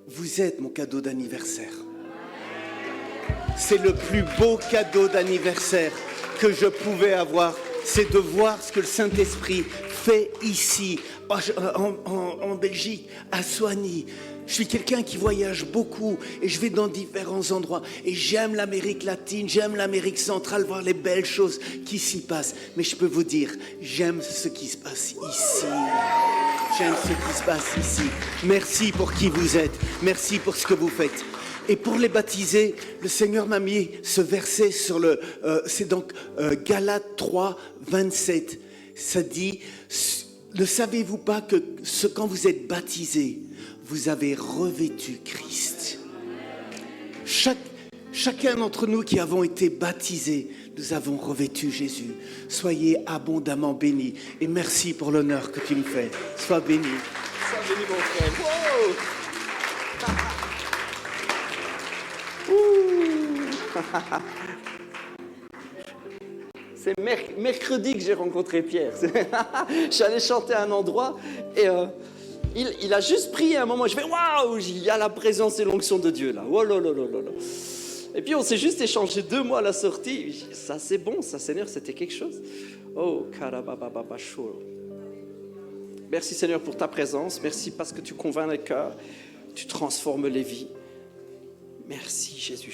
vous êtes mon cadeau d'anniversaire. C'est le plus beau cadeau d'anniversaire que je pouvais avoir, c'est de voir ce que le Saint-Esprit fait ici, en Belgique, à Soigny. Je suis quelqu'un qui voyage beaucoup et je vais dans différents endroits. Et j'aime l'Amérique latine, j'aime l'Amérique centrale, voir les belles choses qui s'y passent. Mais je peux vous dire, j'aime ce qui se passe ici. J'aime ce qui se passe ici. Merci pour qui vous êtes. Merci pour ce que vous faites. Et pour les baptiser, le Seigneur m'a mis ce verset sur c'est donc Galates 3, 27. Ça dit, ne savez-vous pas que quand vous êtes baptisés, vous avez revêtu Christ. Chacun d'entre nous qui avons été baptisés, nous avons revêtu Jésus. Soyez abondamment bénis. Et merci pour l'honneur que tu me fais. Sois béni. Sois béni, mon frère. Wow. C'est mercredi que j'ai rencontré Pierre. Je suis allé chanter à un endroit et Il a juste prié un moment. Je fais waouh, il y a la présence et l'onction de Dieu là. Oh là là là là là. Et puis on s'est juste échangé 2 mots à la sortie. Ça c'est bon, ça Seigneur, c'était quelque chose. Oh karabababa show. Merci Seigneur pour ta présence. Merci parce que tu convaincs les cœurs, tu transformes les vies. Merci Jésus.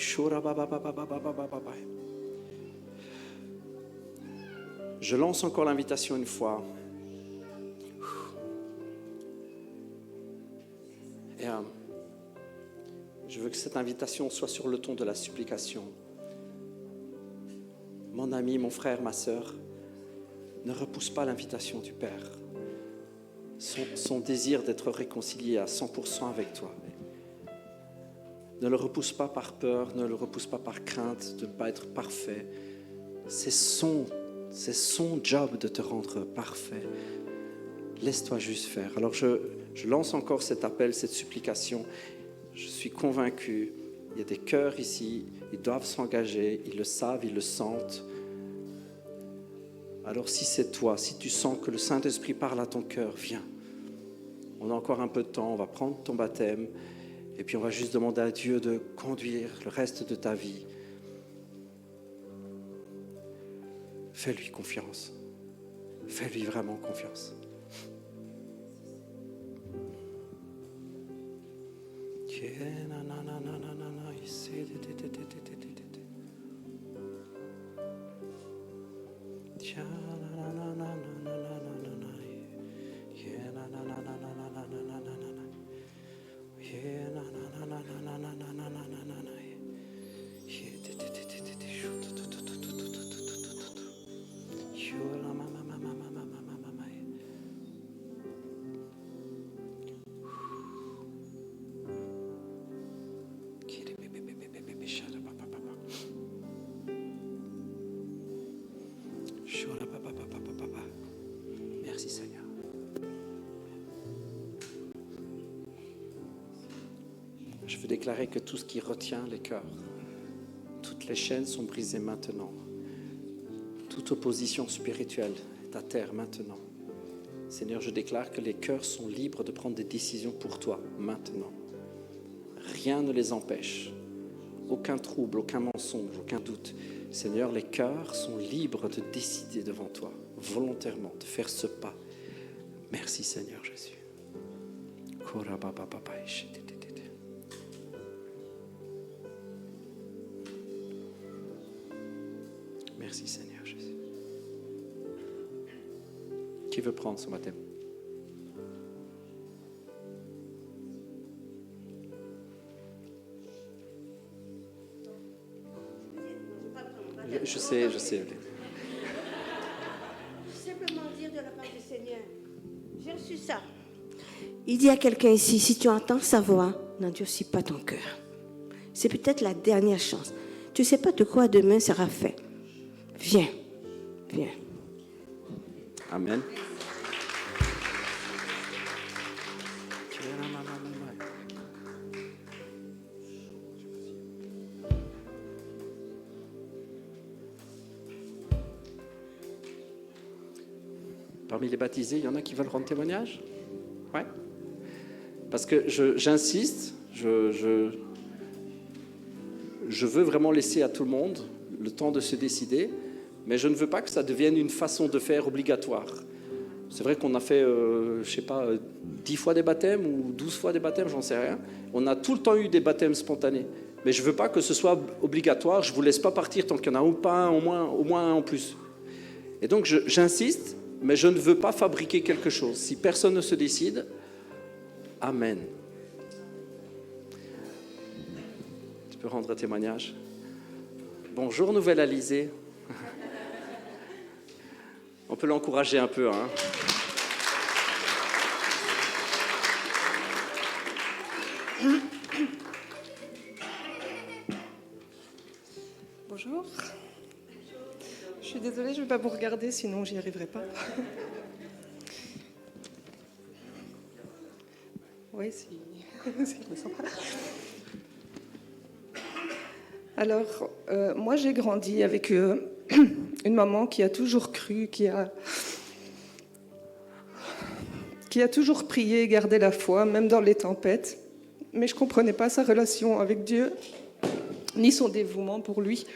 Je lance encore l'invitation une fois. Et je veux que cette invitation soit sur le ton de la supplication. Mon ami, mon frère, ma sœur, ne repousse pas l'invitation du Père. Son désir d'être réconcilié à 100% avec toi. Ne le repousse pas par peur, ne le repousse pas par crainte de ne pas être parfait. C'est son job de te rendre parfait. Laisse-toi juste faire. Alors je lance encore cet appel, cette supplication. Je suis convaincu, il y a des cœurs ici, ils doivent s'engager, ils le savent, ils le sentent. Alors si c'est toi, si tu sens que le Saint-Esprit parle à ton cœur, viens. On a encore un peu de temps, on va prendre ton baptême et puis on va juste demander à Dieu de conduire le reste de ta vie. Fais-lui confiance. Fais-lui vraiment confiance. Merci Seigneur. Je veux déclarer que tout ce qui retient les cœurs, toutes les chaînes sont brisées maintenant. Toute opposition spirituelle est à terre maintenant. Seigneur, je déclare que les cœurs sont libres de prendre des décisions pour toi maintenant. Rien ne les empêche. Aucun trouble, aucun mensonge, aucun doute. Seigneur, les cœurs sont libres de décider devant toi, volontairement, de faire ce pas. Merci Seigneur Jésus. Merci Seigneur Jésus. Qui veut prendre son baptême? Je sais. Simplement dire de la part du Seigneur, j'ai reçu ça. Il dit à quelqu'un ici, si tu entends sa voix, n'endurcis pas ton cœur. C'est peut-être la dernière chance. Tu ne sais pas de quoi demain sera fait. Viens. Amen. Parmi les baptisés, il y en a qui veulent rendre témoignage? Ouais. Parce que j'insiste, je veux vraiment laisser à tout le monde le temps de se décider, mais je ne veux pas que ça devienne une façon de faire obligatoire. C'est vrai qu'on a fait, 10 fois des baptêmes ou 12 fois des baptêmes, j'en sais rien. On a tout le temps eu des baptêmes spontanés. Mais je ne veux pas que ce soit obligatoire. Je ne vous laisse pas partir tant qu'il y en a pas un, au moins un en plus. Et donc j'insiste, mais je ne veux pas fabriquer quelque chose. Si personne ne se décide, amen. Tu peux rendre un témoignage? Bonjour, nouvelle Alizée. On peut l'encourager un peu, hein. Bonjour. Je suis désolée, je ne vais pas vous regarder, sinon j'y arriverai pas. Oui, c'est sympa. Alors, moi j'ai grandi avec une maman qui a toujours cru, qui a qui a toujours prié et gardé la foi, même dans les tempêtes. Mais je ne comprenais pas sa relation avec Dieu, ni son dévouement pour lui.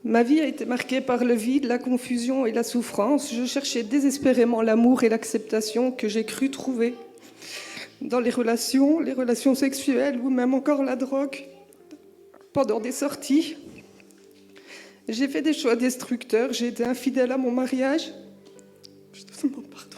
Ma vie a été marquée par le vide, la confusion et la souffrance. Je cherchais désespérément l'amour et l'acceptation que j'ai cru trouver dans les relations sexuelles ou même encore la drogue, pendant des sorties. J'ai fait des choix destructeurs, j'ai été infidèle à mon mariage. Je te demande pardon.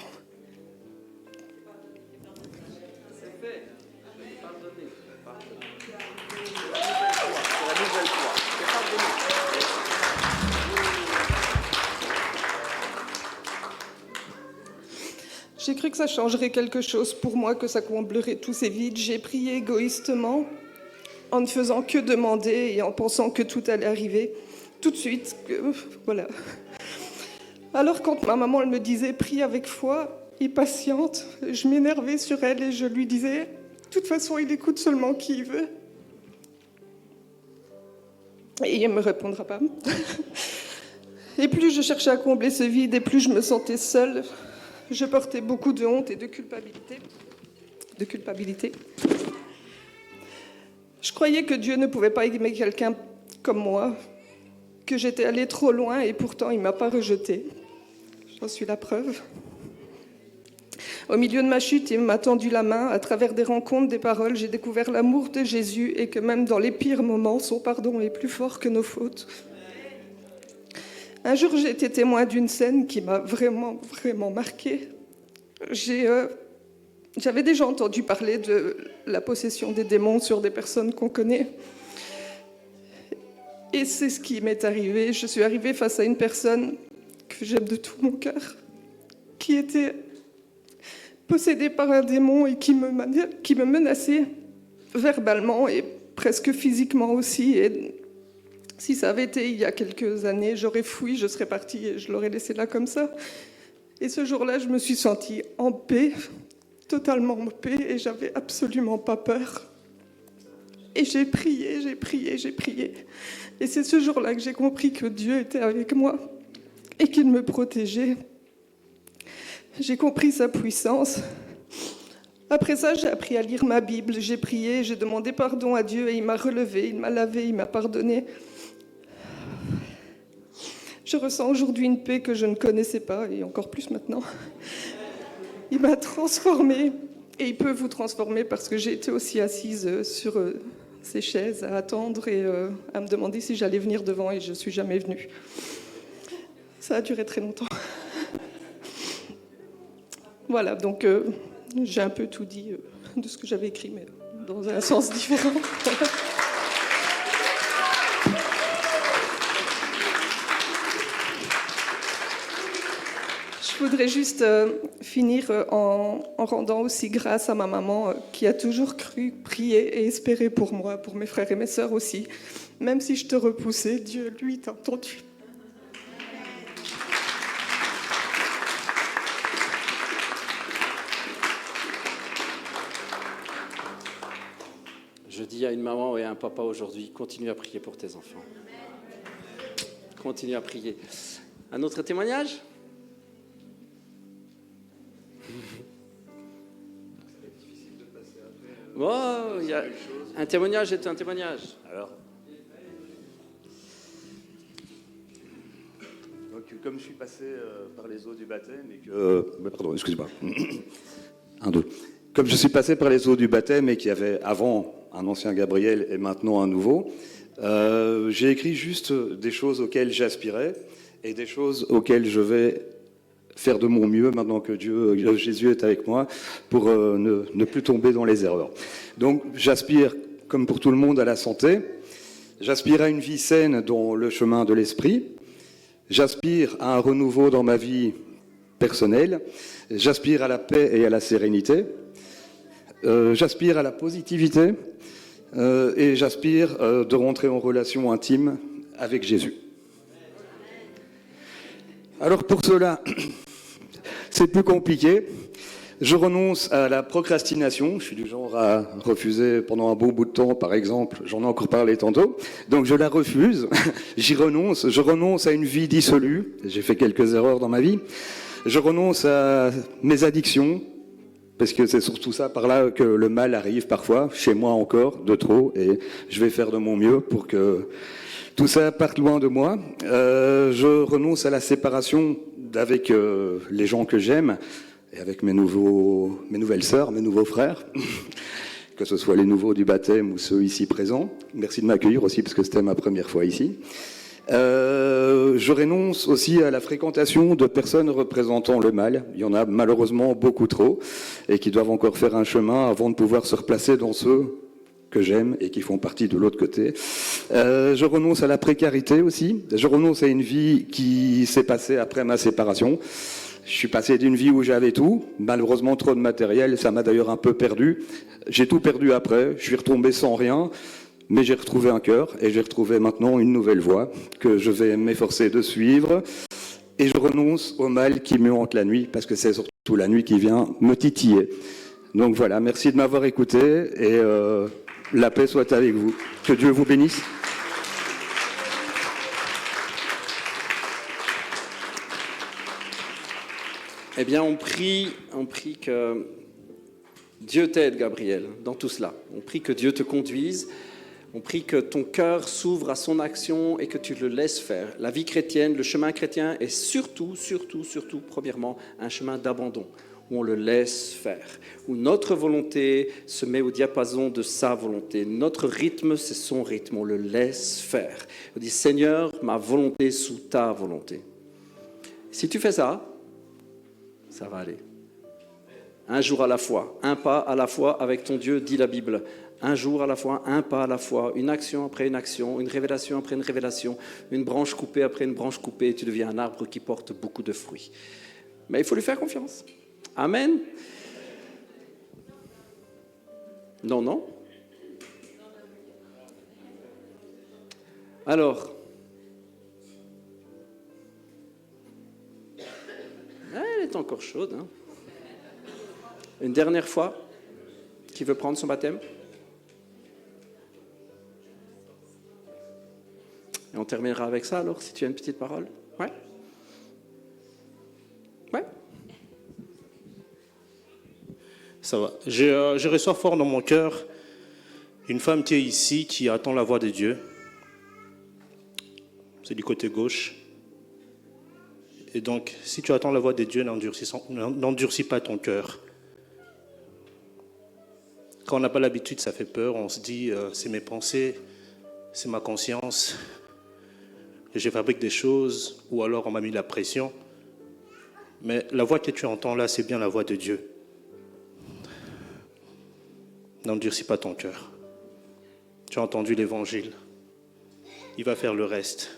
J'ai cru que ça changerait quelque chose pour moi, que ça comblerait tous ces vides. J'ai prié égoïstement, en ne faisant que demander et en pensant que tout allait arriver tout de suite. Voilà. Alors quand ma maman elle me disait « prie avec foi et patiente », je m'énervais sur elle et je lui disais « de toute façon, il écoute seulement qui il veut ». Et il ne me répondra pas. Et plus je cherchais à combler ce vide, et plus je me sentais seule. Je portais beaucoup de honte et de culpabilité. Je croyais que Dieu ne pouvait pas aimer quelqu'un comme moi, que j'étais allée trop loin et pourtant il ne m'a pas rejetée. J'en suis la preuve. Au milieu de ma chute, il m'a tendu la main. À travers des rencontres, des paroles, j'ai découvert l'amour de Jésus et que même dans les pires moments, son pardon est plus fort que nos fautes. Un jour, j'ai été témoin d'une scène qui m'a vraiment, vraiment marquée. J'avais déjà entendu parler de la possession des démons sur des personnes qu'on connaît. Et c'est ce qui m'est arrivé. Je suis arrivée face à une personne que j'aime de tout mon cœur, qui était possédée par un démon et qui me menaçait verbalement et presque physiquement aussi. Et si ça avait été il y a quelques années, j'aurais fui, je serais partie et je l'aurais laissé là comme ça. Et ce jour-là, je me suis sentie en paix, totalement en paix, et j'avais absolument pas peur. Et j'ai prié. Et c'est ce jour-là que j'ai compris que Dieu était avec moi et qu'il me protégeait. J'ai compris sa puissance. Après ça, j'ai appris à lire ma Bible, j'ai prié, j'ai demandé pardon à Dieu et il m'a relevé, il m'a lavé, il m'a pardonné. Je ressens aujourd'hui une paix que je ne connaissais pas, et encore plus maintenant. Il m'a transformée, et il peut vous transformer parce que j'ai été aussi assise sur ces chaises à attendre et à me demander si j'allais venir devant, et je ne suis jamais venue. Ça a duré très longtemps. Voilà, donc j'ai un peu tout dit de ce que j'avais écrit, mais dans un sens différent. Je voudrais juste finir en rendant aussi grâce à ma maman qui a toujours cru, prié et espéré pour moi, pour mes frères et mes sœurs aussi. Même si je te repoussais, Dieu, lui, t'a entendu. Je dis à une maman et à un papa aujourd'hui, continue à prier pour tes enfants. Continue à prier. Un autre témoignage ? Oh, il y a... Un témoignage est un témoignage. Alors, donc, comme je suis passé par les eaux du baptême et que... pardon, excuse-moi. 1, 2. Comme je suis passé par les eaux du baptême et qu'il y avait avant un ancien Gabriel et maintenant un nouveau, j'ai écrit juste des choses auxquelles j'aspirais et des choses auxquelles je vais faire de mon mieux maintenant que Jésus est avec moi pour ne plus tomber dans les erreurs. Donc j'aspire, comme pour tout le monde, à la santé. J'aspire à une vie saine dans le chemin de l'esprit. J'aspire à un renouveau dans ma vie personnelle. J'aspire à la paix et à la sérénité. J'aspire à la positivité. Et j'aspire de rentrer en relation intime avec Jésus. Alors pour cela, c'est plus compliqué. Je renonce à la procrastination. Je suis du genre à refuser pendant un bon bout de temps, par exemple. J'en ai encore parlé tantôt. Donc je la refuse. J'y renonce. Je renonce à une vie dissolue. J'ai fait quelques erreurs dans ma vie. Je renonce à mes addictions, parce que c'est surtout ça par là que le mal arrive parfois, chez moi encore, de trop, et je vais faire de mon mieux pour que tout ça parte loin de moi. Je renonce à la séparation avec les gens que j'aime, et avec mes nouvelles sœurs, mes nouveaux frères, que ce soit les nouveaux du baptême ou ceux ici présents. Merci de m'accueillir aussi, parce que c'était ma première fois ici. Je renonce aussi à la fréquentation de personnes représentant le mal. Il y en a malheureusement beaucoup trop et qui doivent encore faire un chemin avant de pouvoir se replacer dans ceux que j'aime et qui font partie de l'autre côté. Je renonce à la précarité aussi. Je renonce à une vie qui s'est passée après ma séparation. Je suis passé d'une vie où j'avais tout, malheureusement trop de matériel, ça m'a d'ailleurs un peu perdu. J'ai tout perdu après, je suis retombé sans rien. Mais j'ai retrouvé un cœur et j'ai retrouvé maintenant une nouvelle voie que je vais m'efforcer de suivre. Et je renonce au mal qui me hante la nuit, parce que c'est surtout la nuit qui vient me titiller. Donc voilà, merci de m'avoir écouté et la paix soit avec vous. Que Dieu vous bénisse. Eh bien, on prie que Dieu t'aide, Gabriel, dans tout cela. On prie que Dieu te conduise. On prie que ton cœur s'ouvre à son action et que tu le laisses faire. La vie chrétienne, le chemin chrétien est surtout, premièrement, un chemin d'abandon, où on le laisse faire, où notre volonté se met au diapason de sa volonté. Notre rythme, c'est son rythme, on le laisse faire. On dit, Seigneur, ma volonté sous ta volonté. Si tu fais ça, ça va aller. Un jour à la fois, un pas à la fois avec ton Dieu, dit la Bible. Un jour à la fois, un pas à la fois, une action après une action, une révélation après une révélation, une branche coupée après une branche coupée, et tu deviens un arbre qui porte beaucoup de fruits. Mais il faut lui faire confiance. Amen. Non. Alors, elle est encore chaude. Hein. Une dernière fois, qui veut prendre son baptême ? Et on terminera avec ça, alors, si tu as une petite parole. Ouais. Ça va. Je reçois fort dans mon cœur une femme qui est ici, qui attend la voix de Dieu. C'est du côté gauche. Et donc, si tu attends la voix de Dieu, n'endurcis pas ton cœur. Quand on n'a pas l'habitude, ça fait peur. On se dit, c'est mes pensées, c'est ma conscience. Je fabrique des choses, ou alors on m'a mis la pression. Mais la voix que tu entends là, c'est bien la voix de Dieu. N'endurcis pas ton cœur. Tu as entendu l'évangile. Il va faire le reste.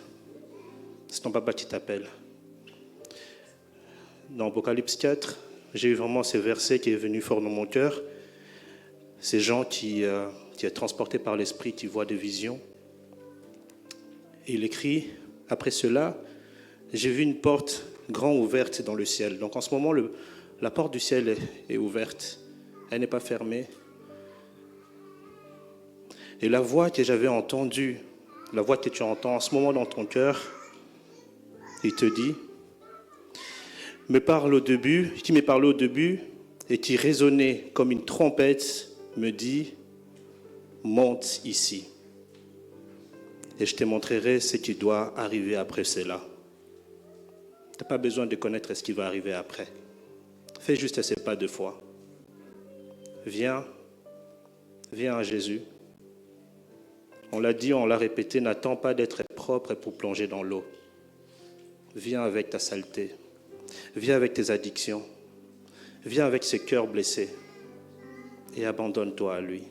C'est ton papa qui t'appelle. Dans Apocalypse 4, j'ai eu vraiment ces versets qui est venu fort dans mon cœur. Ces gens qui est transporté par l'esprit, qui voient des visions. Et il écrit, après cela, j'ai vu une porte grande ouverte dans le ciel. Donc en ce moment, la porte du ciel est ouverte. Elle n'est pas fermée. Et la voix que j'avais entendue, la voix que tu entends en ce moment dans ton cœur, il te dit, qui me parle au début et qui résonnait comme une trompette, me dit, monte ici. Et je te montrerai ce qui doit arriver après cela. Tu n'as pas besoin de connaître ce qui va arriver après. Fais juste ces pas de foi. Viens à Jésus. On l'a dit, on l'a répété, n'attends pas d'être propre pour plonger dans l'eau. Viens avec ta saleté. Viens avec tes addictions. Viens avec ce cœurs blessés. Et abandonne-toi à lui.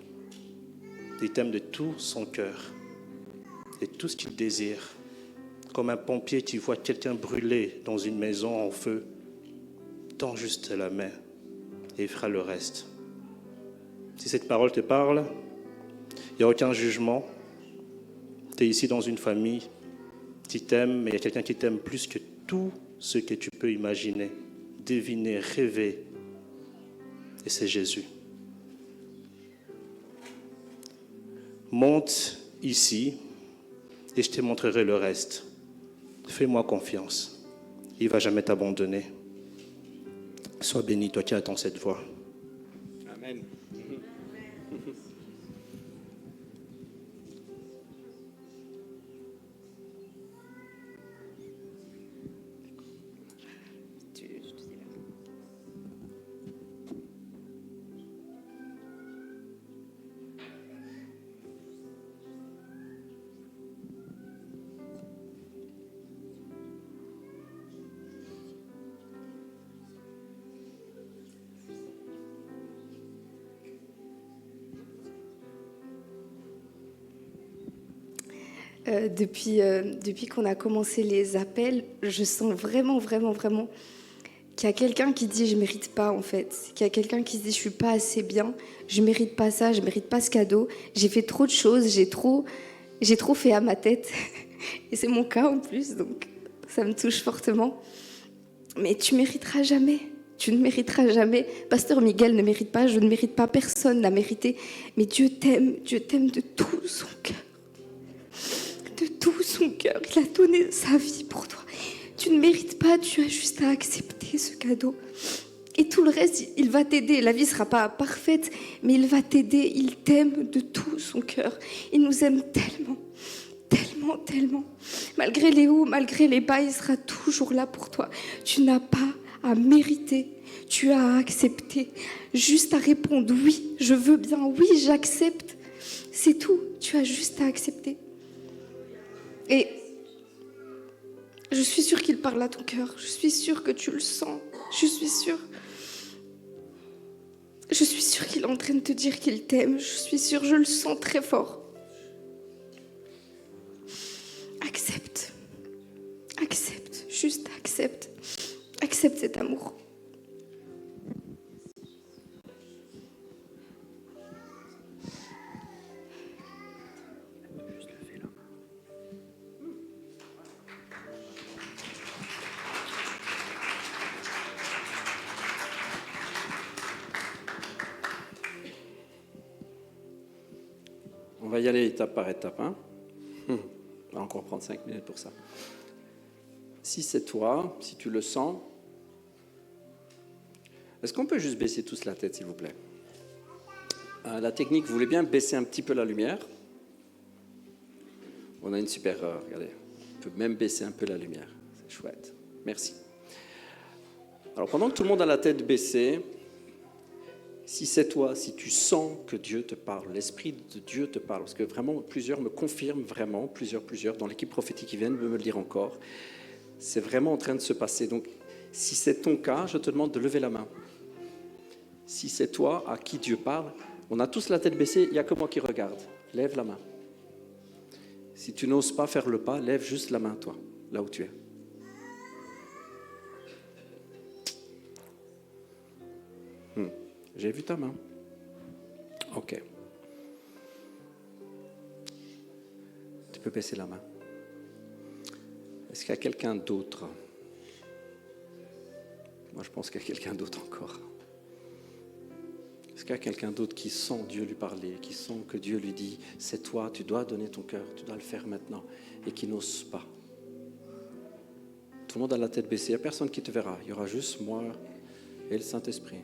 Il t'aime de tout son cœur. Et tout ce qu'il désire. Comme un pompier qui voit quelqu'un brûler dans une maison en feu. Tends juste la main et il fera le reste. Si cette parole te parle, il n'y a aucun jugement. Tu es ici dans une famille qui t'aime, mais il y a quelqu'un qui t'aime plus que tout ce que tu peux imaginer, deviner, rêver. Et c'est Jésus. Monte ici et je te montrerai le reste. Fais-moi confiance. Il ne va jamais t'abandonner. Sois béni, toi qui attends cette voix. Amen. Depuis qu'on a commencé les appels, je sens vraiment qu'il y a quelqu'un qui dit je mérite pas en fait, qu'il y a quelqu'un qui se dit je suis pas assez bien, je mérite pas ça, je mérite pas ce cadeau, j'ai fait trop de choses, j'ai trop fait à ma tête et c'est mon cas en plus, donc ça me touche fortement. Mais tu mériteras jamais. Tu ne mériteras jamais. Pasteur Miguel ne mérite pas, je ne mérite pas, personne n'a mérité. Mais Dieu t'aime de tout son cœur. De tout son cœur. Il a donné sa vie pour toi. Tu ne mérites pas, tu as juste à accepter ce cadeau. Et tout le reste, il va t'aider. La vie ne sera pas parfaite, mais il va t'aider. Il t'aime de tout son cœur. Il nous aime tellement, tellement, tellement. Malgré les hauts, malgré les bas, il sera toujours là pour toi. Tu n'as pas à mériter. Tu as à accepter. Juste à répondre oui, je veux bien, oui, j'accepte. C'est tout. Tu as juste à accepter. Et je suis sûre qu'il parle à ton cœur. Je suis sûre que tu le sens. Je suis sûre. Je suis sûre qu'il est en train de te dire qu'il t'aime. Je suis sûre, je le sens très fort. Accepte. Accepte. Juste accepte. Accepte cet amour. On va y aller étape par étape. Hein. On va encore prendre 5 minutes pour ça. Si c'est toi, si tu le sens, est-ce qu'on peut juste baisser tous la tête, s'il vous plaît? La technique, vous voulez bien baisser un petit peu la lumière? On a une super... regardez, on peut même baisser un peu la lumière. C'est chouette. Merci. Alors, pendant que tout le monde a la tête baissée, si c'est toi, si tu sens que Dieu te parle, l'Esprit de Dieu te parle, parce que vraiment, plusieurs me confirment vraiment, plusieurs, dans l'équipe prophétique qui viennent de me le dire encore, c'est vraiment en train de se passer. Donc, si c'est ton cas, je te demande de lever la main. Si c'est toi à qui Dieu parle, on a tous la tête baissée, il n'y a que moi qui regarde. Lève la main. Si tu n'oses pas faire le pas, lève juste la main, toi, là où tu es. J'ai vu ta main. Ok. Tu peux baisser la main. Est-ce qu'il y a quelqu'un d'autre? Moi, je pense qu'il y a quelqu'un d'autre encore. Est-ce qu'il y a quelqu'un d'autre qui sent Dieu lui parler, qui sent que Dieu lui dit, c'est toi, tu dois donner ton cœur, tu dois le faire maintenant, et qui n'ose pas? Tout le monde a la tête baissée, il n'y a personne qui te verra. Il y aura juste moi et le Saint-Esprit.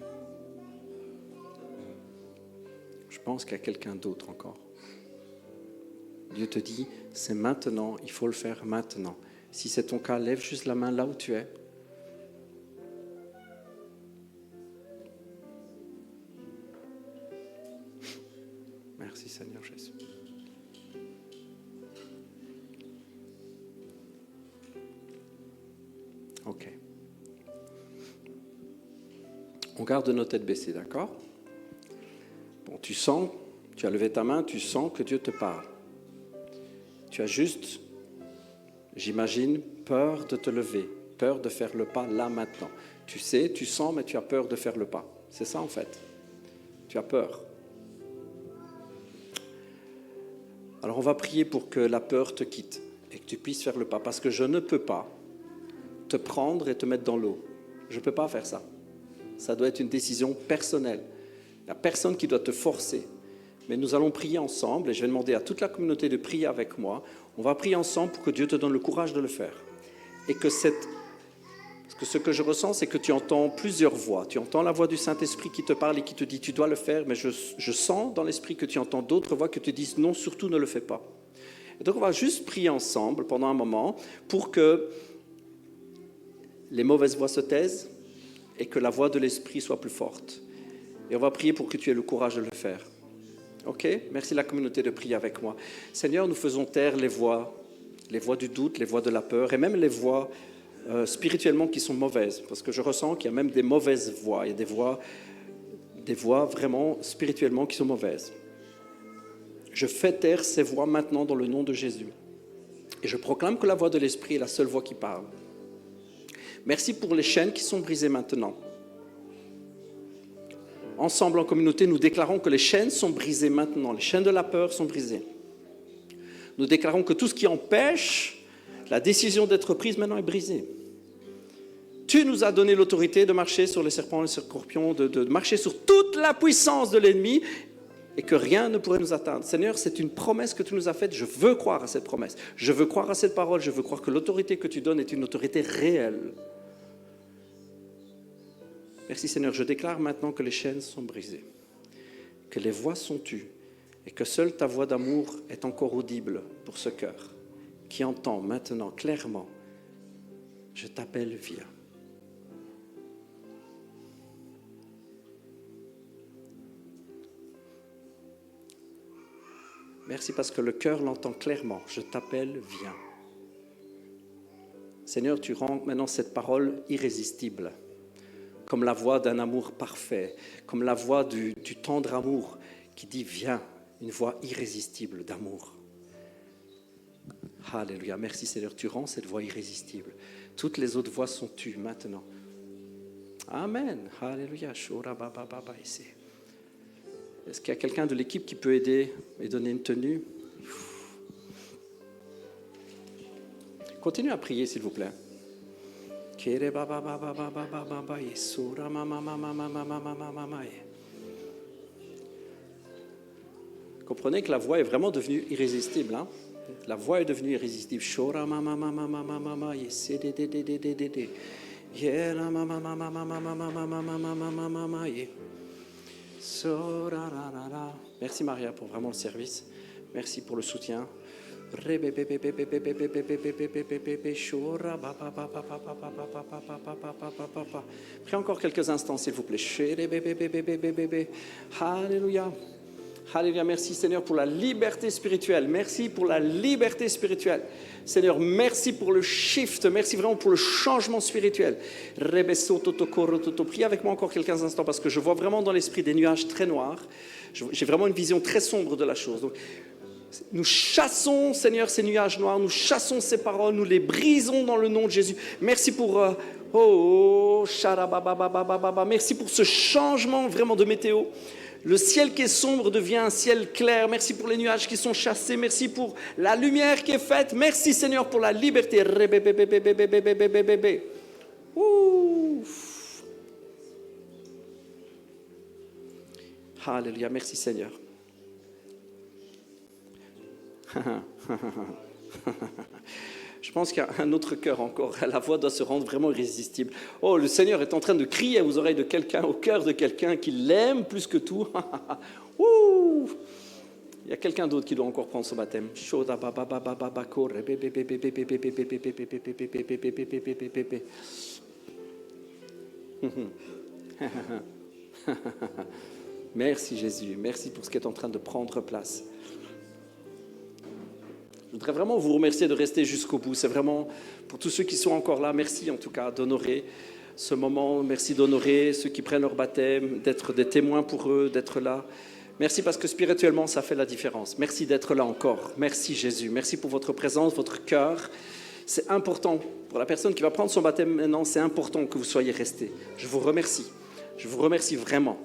Je pense qu'il y a quelqu'un d'autre encore. Dieu te dit, c'est maintenant, il faut le faire maintenant. Si c'est ton cas, lève juste la main là où tu es. Merci Seigneur Jésus. Ok. On garde nos têtes baissées, d'accord? Bon, tu sens, tu as levé ta main, tu sens que Dieu te parle. Tu as juste, j'imagine, peur de te lever, peur de faire le pas là maintenant. Tu sais, tu sens, mais tu as peur de faire le pas. C'est ça en fait. Tu as peur. Alors on va prier pour que la peur te quitte et que tu puisses faire le pas. Parce que je ne peux pas te prendre et te mettre dans l'eau. Je ne peux pas faire ça. Ça doit être une décision personnelle. Il n'y a personne qui doit te forcer. Mais nous allons prier ensemble et je vais demander à toute la communauté de prier avec moi. On va prier ensemble pour que Dieu te donne le courage de le faire. Et que cette Parce que ce que je ressens, c'est que tu entends plusieurs voix. Tu entends la voix du Saint-Esprit qui te parle et qui te dit « tu dois le faire », mais je sens dans l'esprit que tu entends d'autres voix qui te disent « non, surtout ne le fais pas ». Et donc on va juste prier ensemble pendant un moment pour que les mauvaises voix se taisent et que la voix de l'Esprit soit plus forte. Et on va prier pour que tu aies le courage de le faire. Ok? Merci la communauté de prier avec moi. Seigneur, nous faisons taire les voix du doute, les voix de la peur et même les voix spirituellement qui sont mauvaises. Parce que je ressens qu'il y a même des mauvaises voix. Il y a des voix vraiment spirituellement qui sont mauvaises. Je fais taire ces voix maintenant dans le nom de Jésus. Et je proclame que la voix de l'Esprit est la seule voix qui parle. Merci pour les chaînes qui sont brisées maintenant. Ensemble, en communauté, nous déclarons que les chaînes sont brisées maintenant. Les chaînes de la peur sont brisées. Nous déclarons que tout ce qui empêche la décision d'être prise maintenant est brisé. Tu nous as donné l'autorité de marcher sur les serpents et les scorpions, de marcher sur toute la puissance de l'ennemi et que rien ne pourrait nous atteindre. Seigneur, c'est une promesse que tu nous as faite. Je veux croire à cette promesse. Je veux croire à cette parole. Je veux croire que l'autorité que tu donnes est une autorité réelle. Merci Seigneur, je déclare maintenant que les chaînes sont brisées, que les voix sont tues et que seule ta voix d'amour est encore audible pour ce cœur qui entend maintenant clairement « Je t'appelle, viens ». Merci parce que le cœur l'entend clairement « Je t'appelle, viens ». Seigneur, tu rends maintenant cette parole irrésistible, comme la voix d'un amour parfait, comme la voix du tendre amour qui dit « Viens », une voix irrésistible d'amour. Alléluia, merci Seigneur, tu rends cette voix irrésistible. Toutes les autres voix sont tues maintenant. Amen, Alléluia. Est-ce qu'il y a quelqu'un de l'équipe qui peut aider et donner une tenue? Continuez à prier s'il vous plaît. Comprenez que la voix est vraiment devenue irrésistible. Hein? La voix est devenue irrésistible. Merci Maria pour vraiment le service. Merci pour le soutien. Prenez encore quelques instants s'il vous plaît. Alléluia. Alléluia, merci Seigneur pour la liberté spirituelle. Merci pour la liberté spirituelle. Seigneur, merci pour le shift. Merci vraiment pour le changement spirituel. Priez avec moi encore quelques instants parce que je vois vraiment dans l'esprit des nuages très noirs. J'ai vraiment une vision très sombre de la chose. Donc, nous chassons, Seigneur, ces nuages noirs. Nous chassons ces paroles. Nous les brisons dans le nom de Jésus. Merci pour... merci pour ce changement vraiment de météo. Le ciel qui est sombre devient un ciel clair. Merci pour les nuages qui sont chassés. Merci pour la lumière qui est faite. Merci Seigneur pour la liberté. Alléluia, merci Seigneur. Je pense qu'il y a un autre cœur encore. La voix doit se rendre vraiment irrésistible. Oh, le Seigneur est en train de crier aux oreilles de quelqu'un, au cœur de quelqu'un qui l'aime plus que tout. Il y a quelqu'un d'autre qui doit encore prendre son baptême. Merci Jésus, merci pour ce qui est en train de prendre place. Je voudrais vraiment vous remercier de rester jusqu'au bout. C'est vraiment, pour tous ceux qui sont encore là, merci en tout cas d'honorer ce moment. Merci d'honorer ceux qui prennent leur baptême, d'être des témoins pour eux, d'être là. Merci parce que spirituellement, ça fait la différence. Merci d'être là encore. Merci Jésus. Merci pour votre présence, votre cœur. C'est important. Pour la personne qui va prendre son baptême maintenant, c'est important que vous soyez restés. Je vous remercie. Je vous remercie vraiment.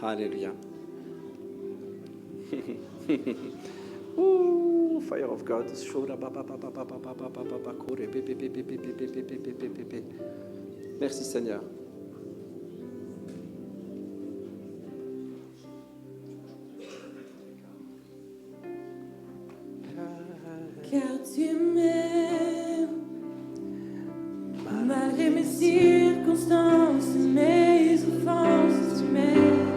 Alléluia. Ouh, fire of God. Merci Seigneur. Car tu m'aimes, malgré mes circonstances, mes offenses, tu m'aimes.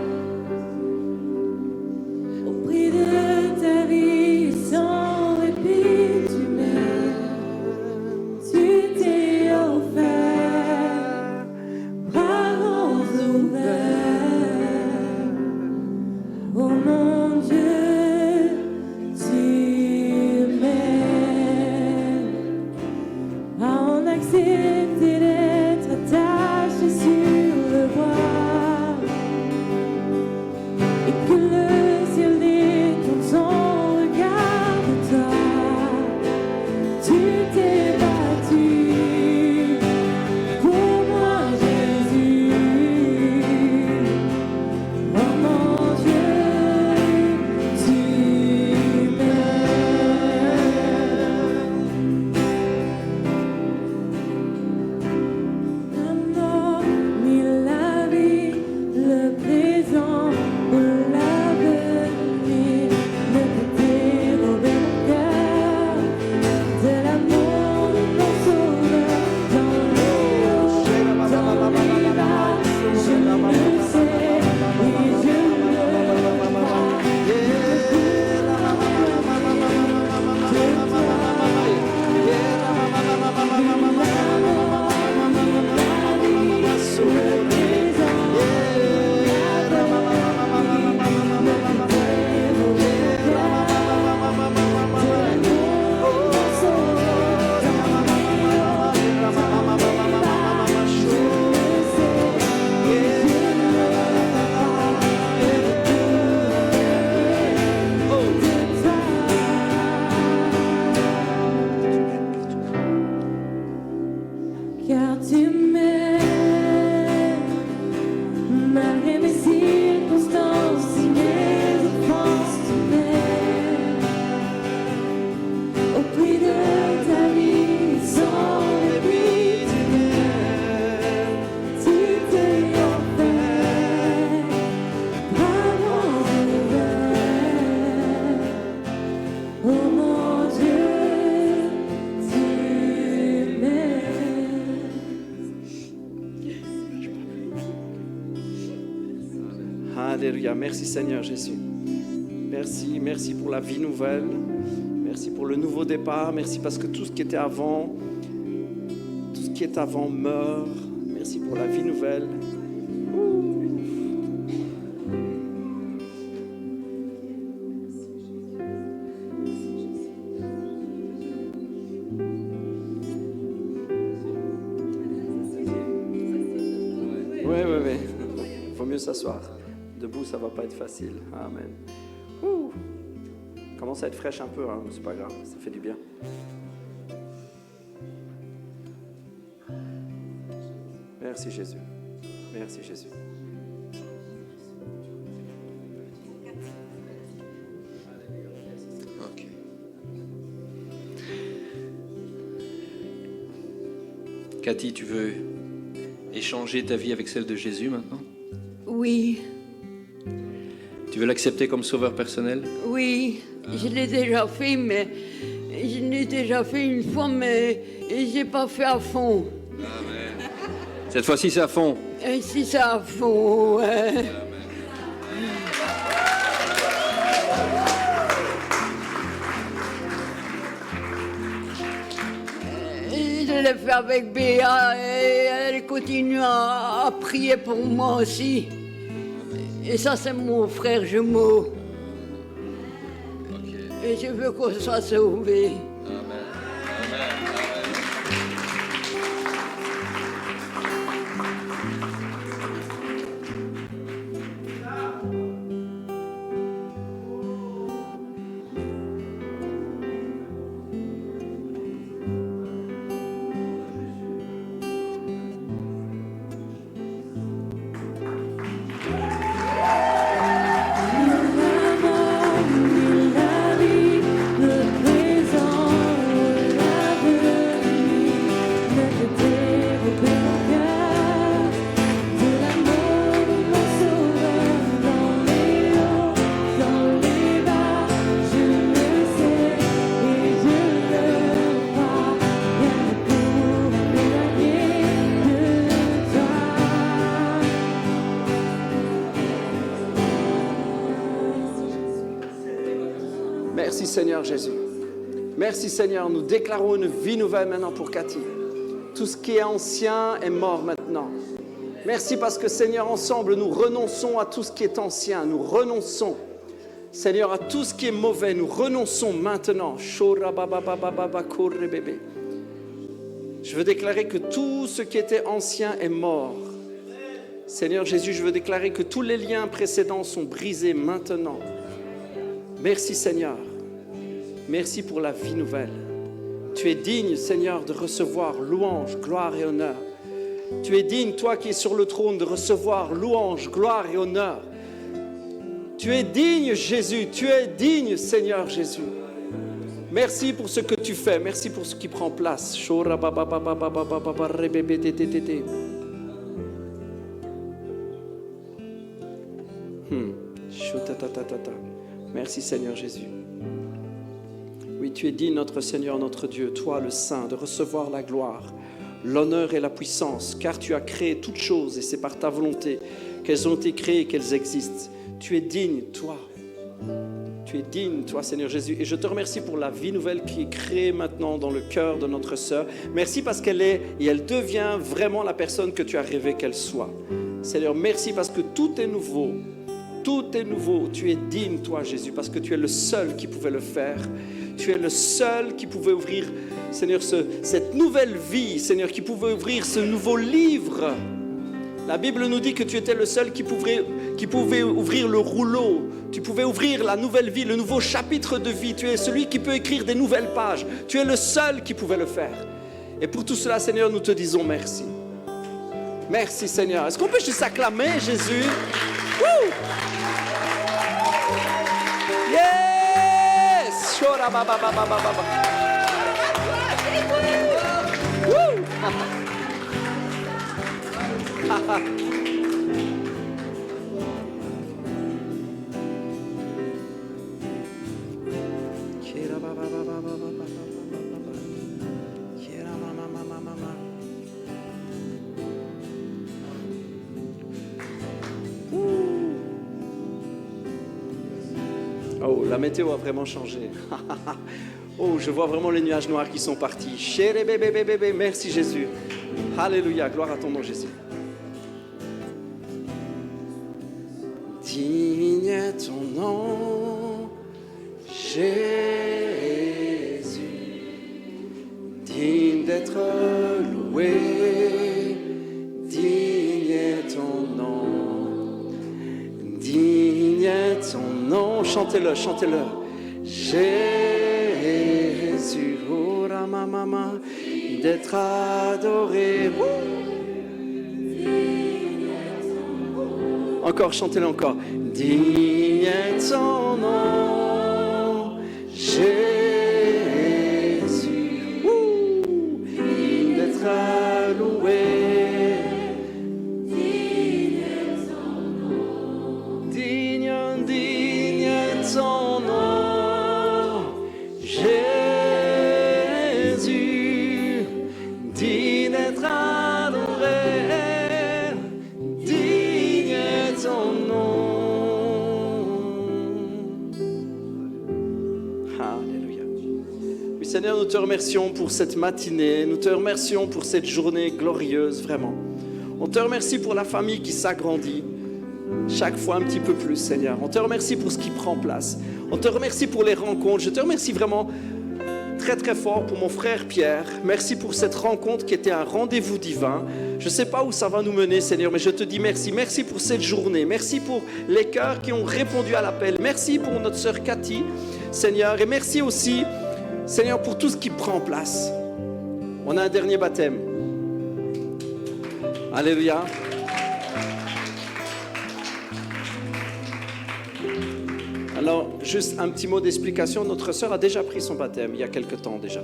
Au prix de ta vie, sans répit, tu m'aimes. Tu t'es offert, bras grands ouverts. Oh mon Dieu, tu m'aimes. On a accepté d'être attaché sur le bois et que le ciel détourne son regard de toi. Tu t'es battu pour moi, Jésus. Oh mon Dieu, tu m'aimes. Ni la vie, le présent ou l'avenir ne peut dérober mon cœur de l'amour de mon sauveur. Dans les hauts, dans les bas, je le sais et je le crois. Car tu m'aimes, malgré mes circonstances et mes offenses, tu m'aimes. Au prix de ta vie, sans répit, tu m'aimes. Tu t'es offert, bras grands ouverts. Oh mon Dieu, tu m'aimes. Alléluia. Merci Seigneur Jésus. Merci, merci pour la vie nouvelle. Merci pour le nouveau départ. Merci parce que tout ce qui était avant, meurt. Merci pour la vie nouvelle. Oui. Faut mieux s'asseoir. Debout, ça va pas être facile. Amen. Ouh. Commence à être fraîche un peu, hein, mais c'est pas grave, ça fait du bien. Merci Jésus. Merci Jésus. Ok. Cathy, tu veux échanger ta vie avec celle de Jésus maintenant? Oui, Tu veux l'accepter comme sauveur personnel? oui, je l'ai déjà fait, mais je l'ai déjà fait une fois, mais j'ai pas fait à fond. Amen. Cette fois-ci, c'est à fond. Et si c'est à fond, ouais. Et je l'ai fait avec Béa et elle continue à prier pour moi aussi. Et ça, c'est mon frère jumeau. Et je veux qu'on soit sauvés. Merci Seigneur Jésus. Merci Seigneur, nous déclarons une vie nouvelle maintenant pour Cathy. Tout ce qui est ancien est mort maintenant. Merci parce que Seigneur, ensemble, nous renonçons à tout ce qui est ancien. Nous renonçons, Seigneur, à tout ce qui est mauvais. Nous renonçons maintenant. Je veux déclarer que tout ce qui était ancien est mort. Seigneur Jésus, je veux déclarer que tous les liens précédents sont brisés maintenant. Merci Seigneur. Merci pour la vie nouvelle. Tu es digne, Seigneur, de recevoir louange, gloire et honneur. Tu es digne, toi qui es sur le trône, de recevoir louange, gloire et honneur. Tu es digne, Jésus. Tu es digne, Seigneur Jésus. Merci pour ce que tu fais. Merci pour ce qui prend place. Merci, Seigneur Jésus. Oui, tu es digne, notre Seigneur, notre Dieu, toi le Saint, de recevoir la gloire, l'honneur et la puissance, car tu as créé toutes choses et c'est par ta volonté qu'elles ont été créées et qu'elles existent. Tu es digne, toi. Tu es digne, toi, Seigneur Jésus. Et je te remercie pour la vie nouvelle qui est créée maintenant dans le cœur de notre sœur. Merci parce qu'elle est et elle devient vraiment la personne que tu as rêvé qu'elle soit. Seigneur, merci parce que tout est nouveau. Tout est nouveau. Tu es digne, toi, Jésus, parce que tu es le seul qui pouvait le faire. Tu es le seul qui pouvait ouvrir, Seigneur, cette nouvelle vie, Seigneur, qui pouvait ouvrir ce nouveau livre. La Bible nous dit que tu étais le seul qui pouvait ouvrir le rouleau. Tu pouvais ouvrir la nouvelle vie, le nouveau chapitre de vie. Tu es celui qui peut écrire des nouvelles pages. Tu es le seul qui pouvait le faire. Et pour tout cela, Seigneur, nous te disons merci. Merci, Seigneur. Est-ce qu'on peut juste acclamer Jésus? Woo! Yes! Woo! Oh, la météo a vraiment changé. Oh, je vois vraiment les nuages noirs qui sont partis. Chérie bébé, bébé, bébé, merci Jésus. Alléluia, gloire à ton nom Jésus. Digne est ton nom, Jésus. Digne d'être loué, digne est ton nom. Digne est ton nom, chantez-le, chantez-le. Jésus, oh Ramamama, d'être adoré. Encore, chantez-le encore. Digne est ton nom, Jésus, digne d'être loué. Digne est ton nom, digne est ton nom, Jésus, digne d'être adoré. Digne est ton nom. Alléluia. Oui, Seigneur, nous te remercions pour cette matinée. Nous te remercions pour cette journée glorieuse, vraiment. On te remercie pour la famille qui s'agrandit chaque fois un petit peu plus, Seigneur. On te remercie pour ce qui prend place. On te remercie pour les rencontres. Je te remercie vraiment très très fort pour mon frère Pierre. Merci pour cette rencontre qui était un rendez-vous divin. Je ne sais pas où ça va nous mener, Seigneur, mais je te dis merci. Merci pour cette journée. Merci pour les cœurs qui ont répondu à l'appel. Merci pour notre sœur Cathy, Seigneur. Et merci aussi, Seigneur, pour tout ce qui prend place. On a un dernier baptême. Alléluia. Alors, juste un petit mot d'explication. Notre sœur a déjà pris son baptême, il y a quelque temps déjà.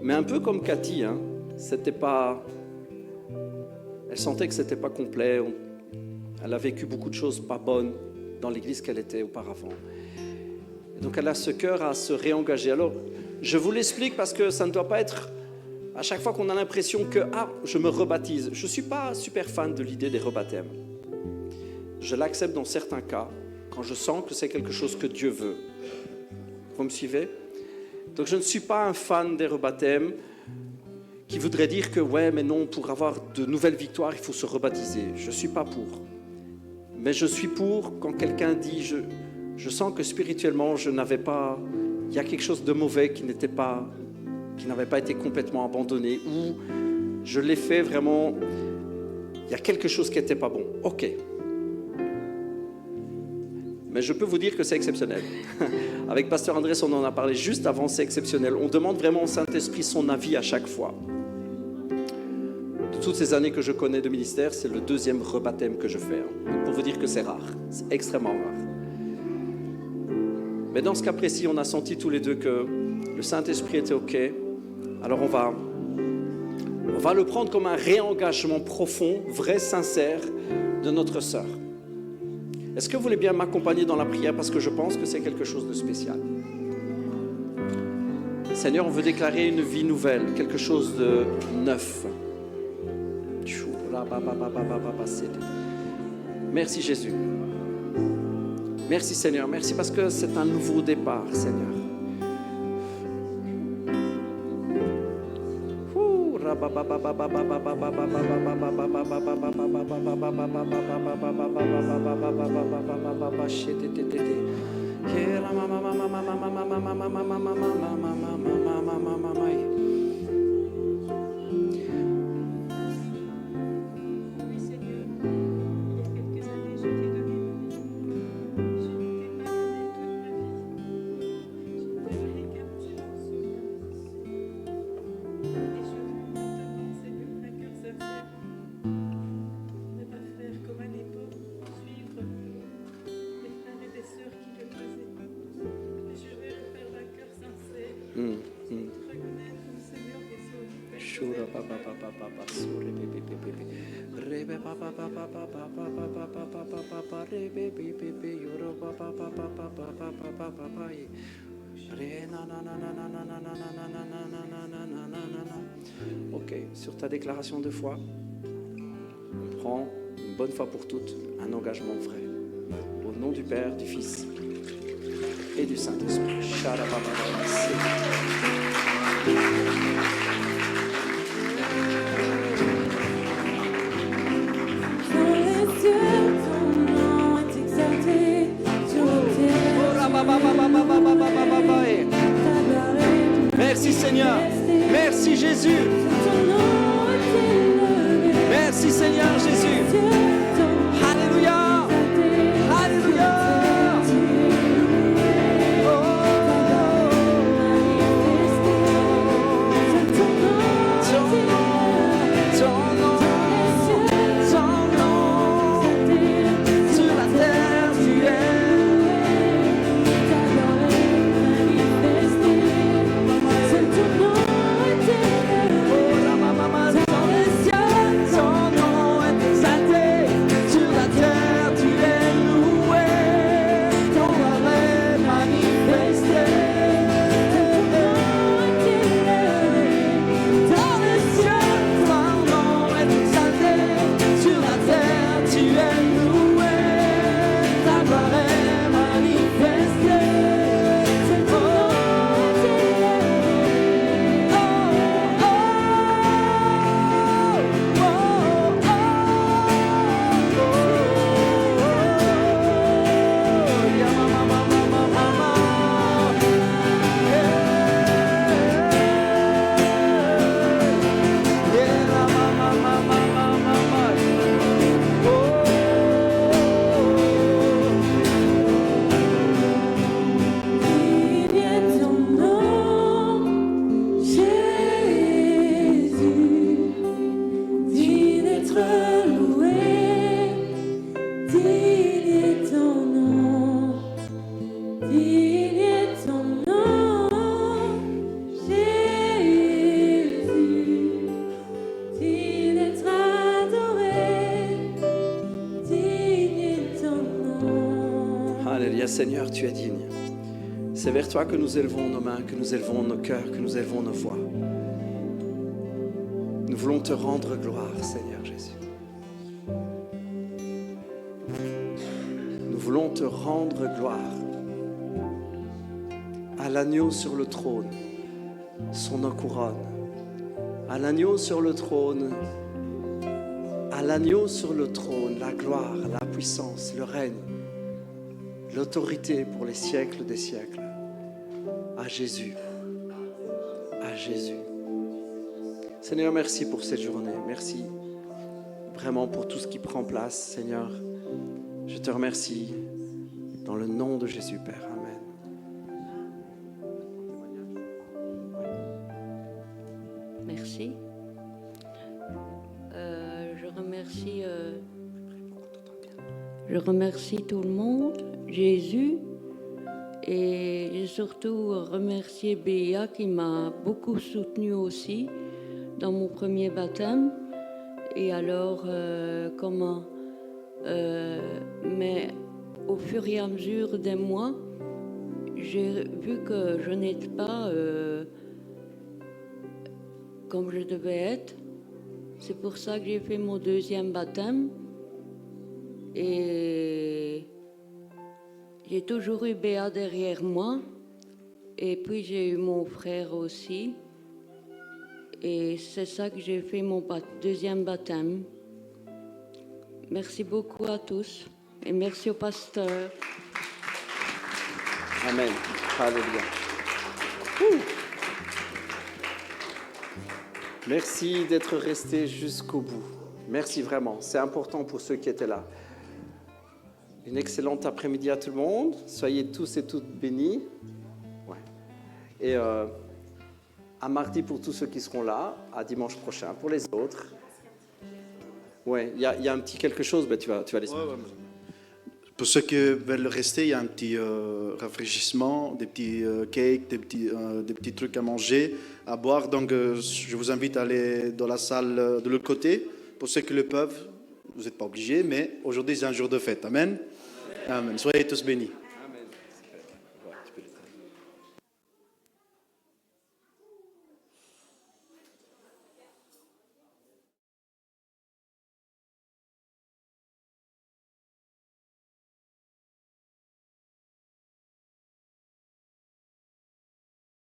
Mais un peu comme Cathy, hein, c'était pas... Elle sentait que c'était pas complet. Elle a vécu beaucoup de choses pas bonnes dans l'église qu'elle était auparavant. Et donc, elle a ce cœur à se réengager. Alors, je vous l'explique parce que ça ne doit pas être... À chaque fois qu'on a l'impression que je me rebaptise. Je ne suis pas super fan de l'idée des rebaptêmes. Je l'accepte dans certains cas, quand je sens que c'est quelque chose que Dieu veut. Vous me suivez? Donc je ne suis pas un fan des rebaptêmes qui voudrait dire que ouais, mais non, pour avoir de nouvelles victoires, il faut se rebaptiser. Je ne suis pas pour. Mais je suis pour quand quelqu'un dit je sens que spirituellement, il y a quelque chose de mauvais qui n'avait pas été complètement abandonné, ou je l'ai fait vraiment, il y a quelque chose qui n'était pas bon. Ok. Mais je peux vous dire que c'est exceptionnel. Avec Pasteur Andrés, on en a parlé juste avant, c'est exceptionnel. On demande vraiment au Saint-Esprit son avis à chaque fois. De toutes ces années que je connais de ministère, c'est le 2e rebaptême que je fais. Donc pour vous dire que c'est rare, c'est extrêmement rare. Mais dans ce cas précis, on a senti tous les deux que le Saint-Esprit était OK. Alors on va le prendre comme un réengagement profond, vrai, sincère de notre sœur. Est-ce que vous voulez bien m'accompagner dans la prière parce que je pense que c'est quelque chose de spécial. Seigneur, on veut déclarer une vie nouvelle, quelque chose de neuf. Merci Jésus. Merci Seigneur, merci parce que c'est un nouveau départ, Seigneur. Ok, sur ta déclaration de foi, on prend une bonne fois pour toutes un engagement vrai. Au nom du Père, du Fils et du Saint-Esprit. Merci Seigneur, merci Jésus. Merci Seigneur Jésus. Alléluia, alléluia. Seigneur, tu es digne. C'est vers toi que nous élevons nos mains, que nous élevons nos cœurs, que nous élevons nos voix. Nous voulons te rendre gloire, Seigneur Jésus. Nous voulons te rendre gloire. l'agneau sur le trône sont nos couronnes. À l'agneau sur le trône, à l'agneau sur le trône, la gloire, la puissance, le règne, l'autorité pour les siècles des siècles. À Jésus. À Jésus. Seigneur, merci pour cette journée. Merci vraiment pour tout ce qui prend place, Seigneur. Je te remercie dans le nom de Jésus, Père. Amen. Merci. Je remercie tout le monde, Jésus, et j'ai surtout remercié Béa qui m'a beaucoup soutenue aussi dans mon premier baptême. Et alors, mais au fur et à mesure des mois, j'ai vu que je n'étais pas comme je devais être. C'est pour ça que j'ai fait mon deuxième baptême. Et j'ai toujours eu Béa derrière moi. Et puis j'ai eu mon frère aussi. Et c'est ça que j'ai fait mon deuxième baptême. Merci beaucoup à tous. Et merci au pasteur. Amen. Alléluia. Merci d'être resté jusqu'au bout. Merci vraiment. C'est important pour ceux qui étaient là. Une excellente après-midi à tout le monde. Soyez tous et toutes bénis. Ouais. Et à mardi pour tous ceux qui seront là. À dimanche prochain pour les autres. Ouais, il y a un petit quelque chose, mais tu vas laisser. Ouais. Pour ceux qui veulent rester, il y a un petit rafraîchissement, des petits cakes, des petits trucs à manger, à boire. Donc, je vous invite à aller dans la salle de l'autre côté. Pour ceux qui le peuvent, vous n'êtes pas obligés, mais aujourd'hui, c'est un jour de fête. Amen. Amen. Soyez tous bénis.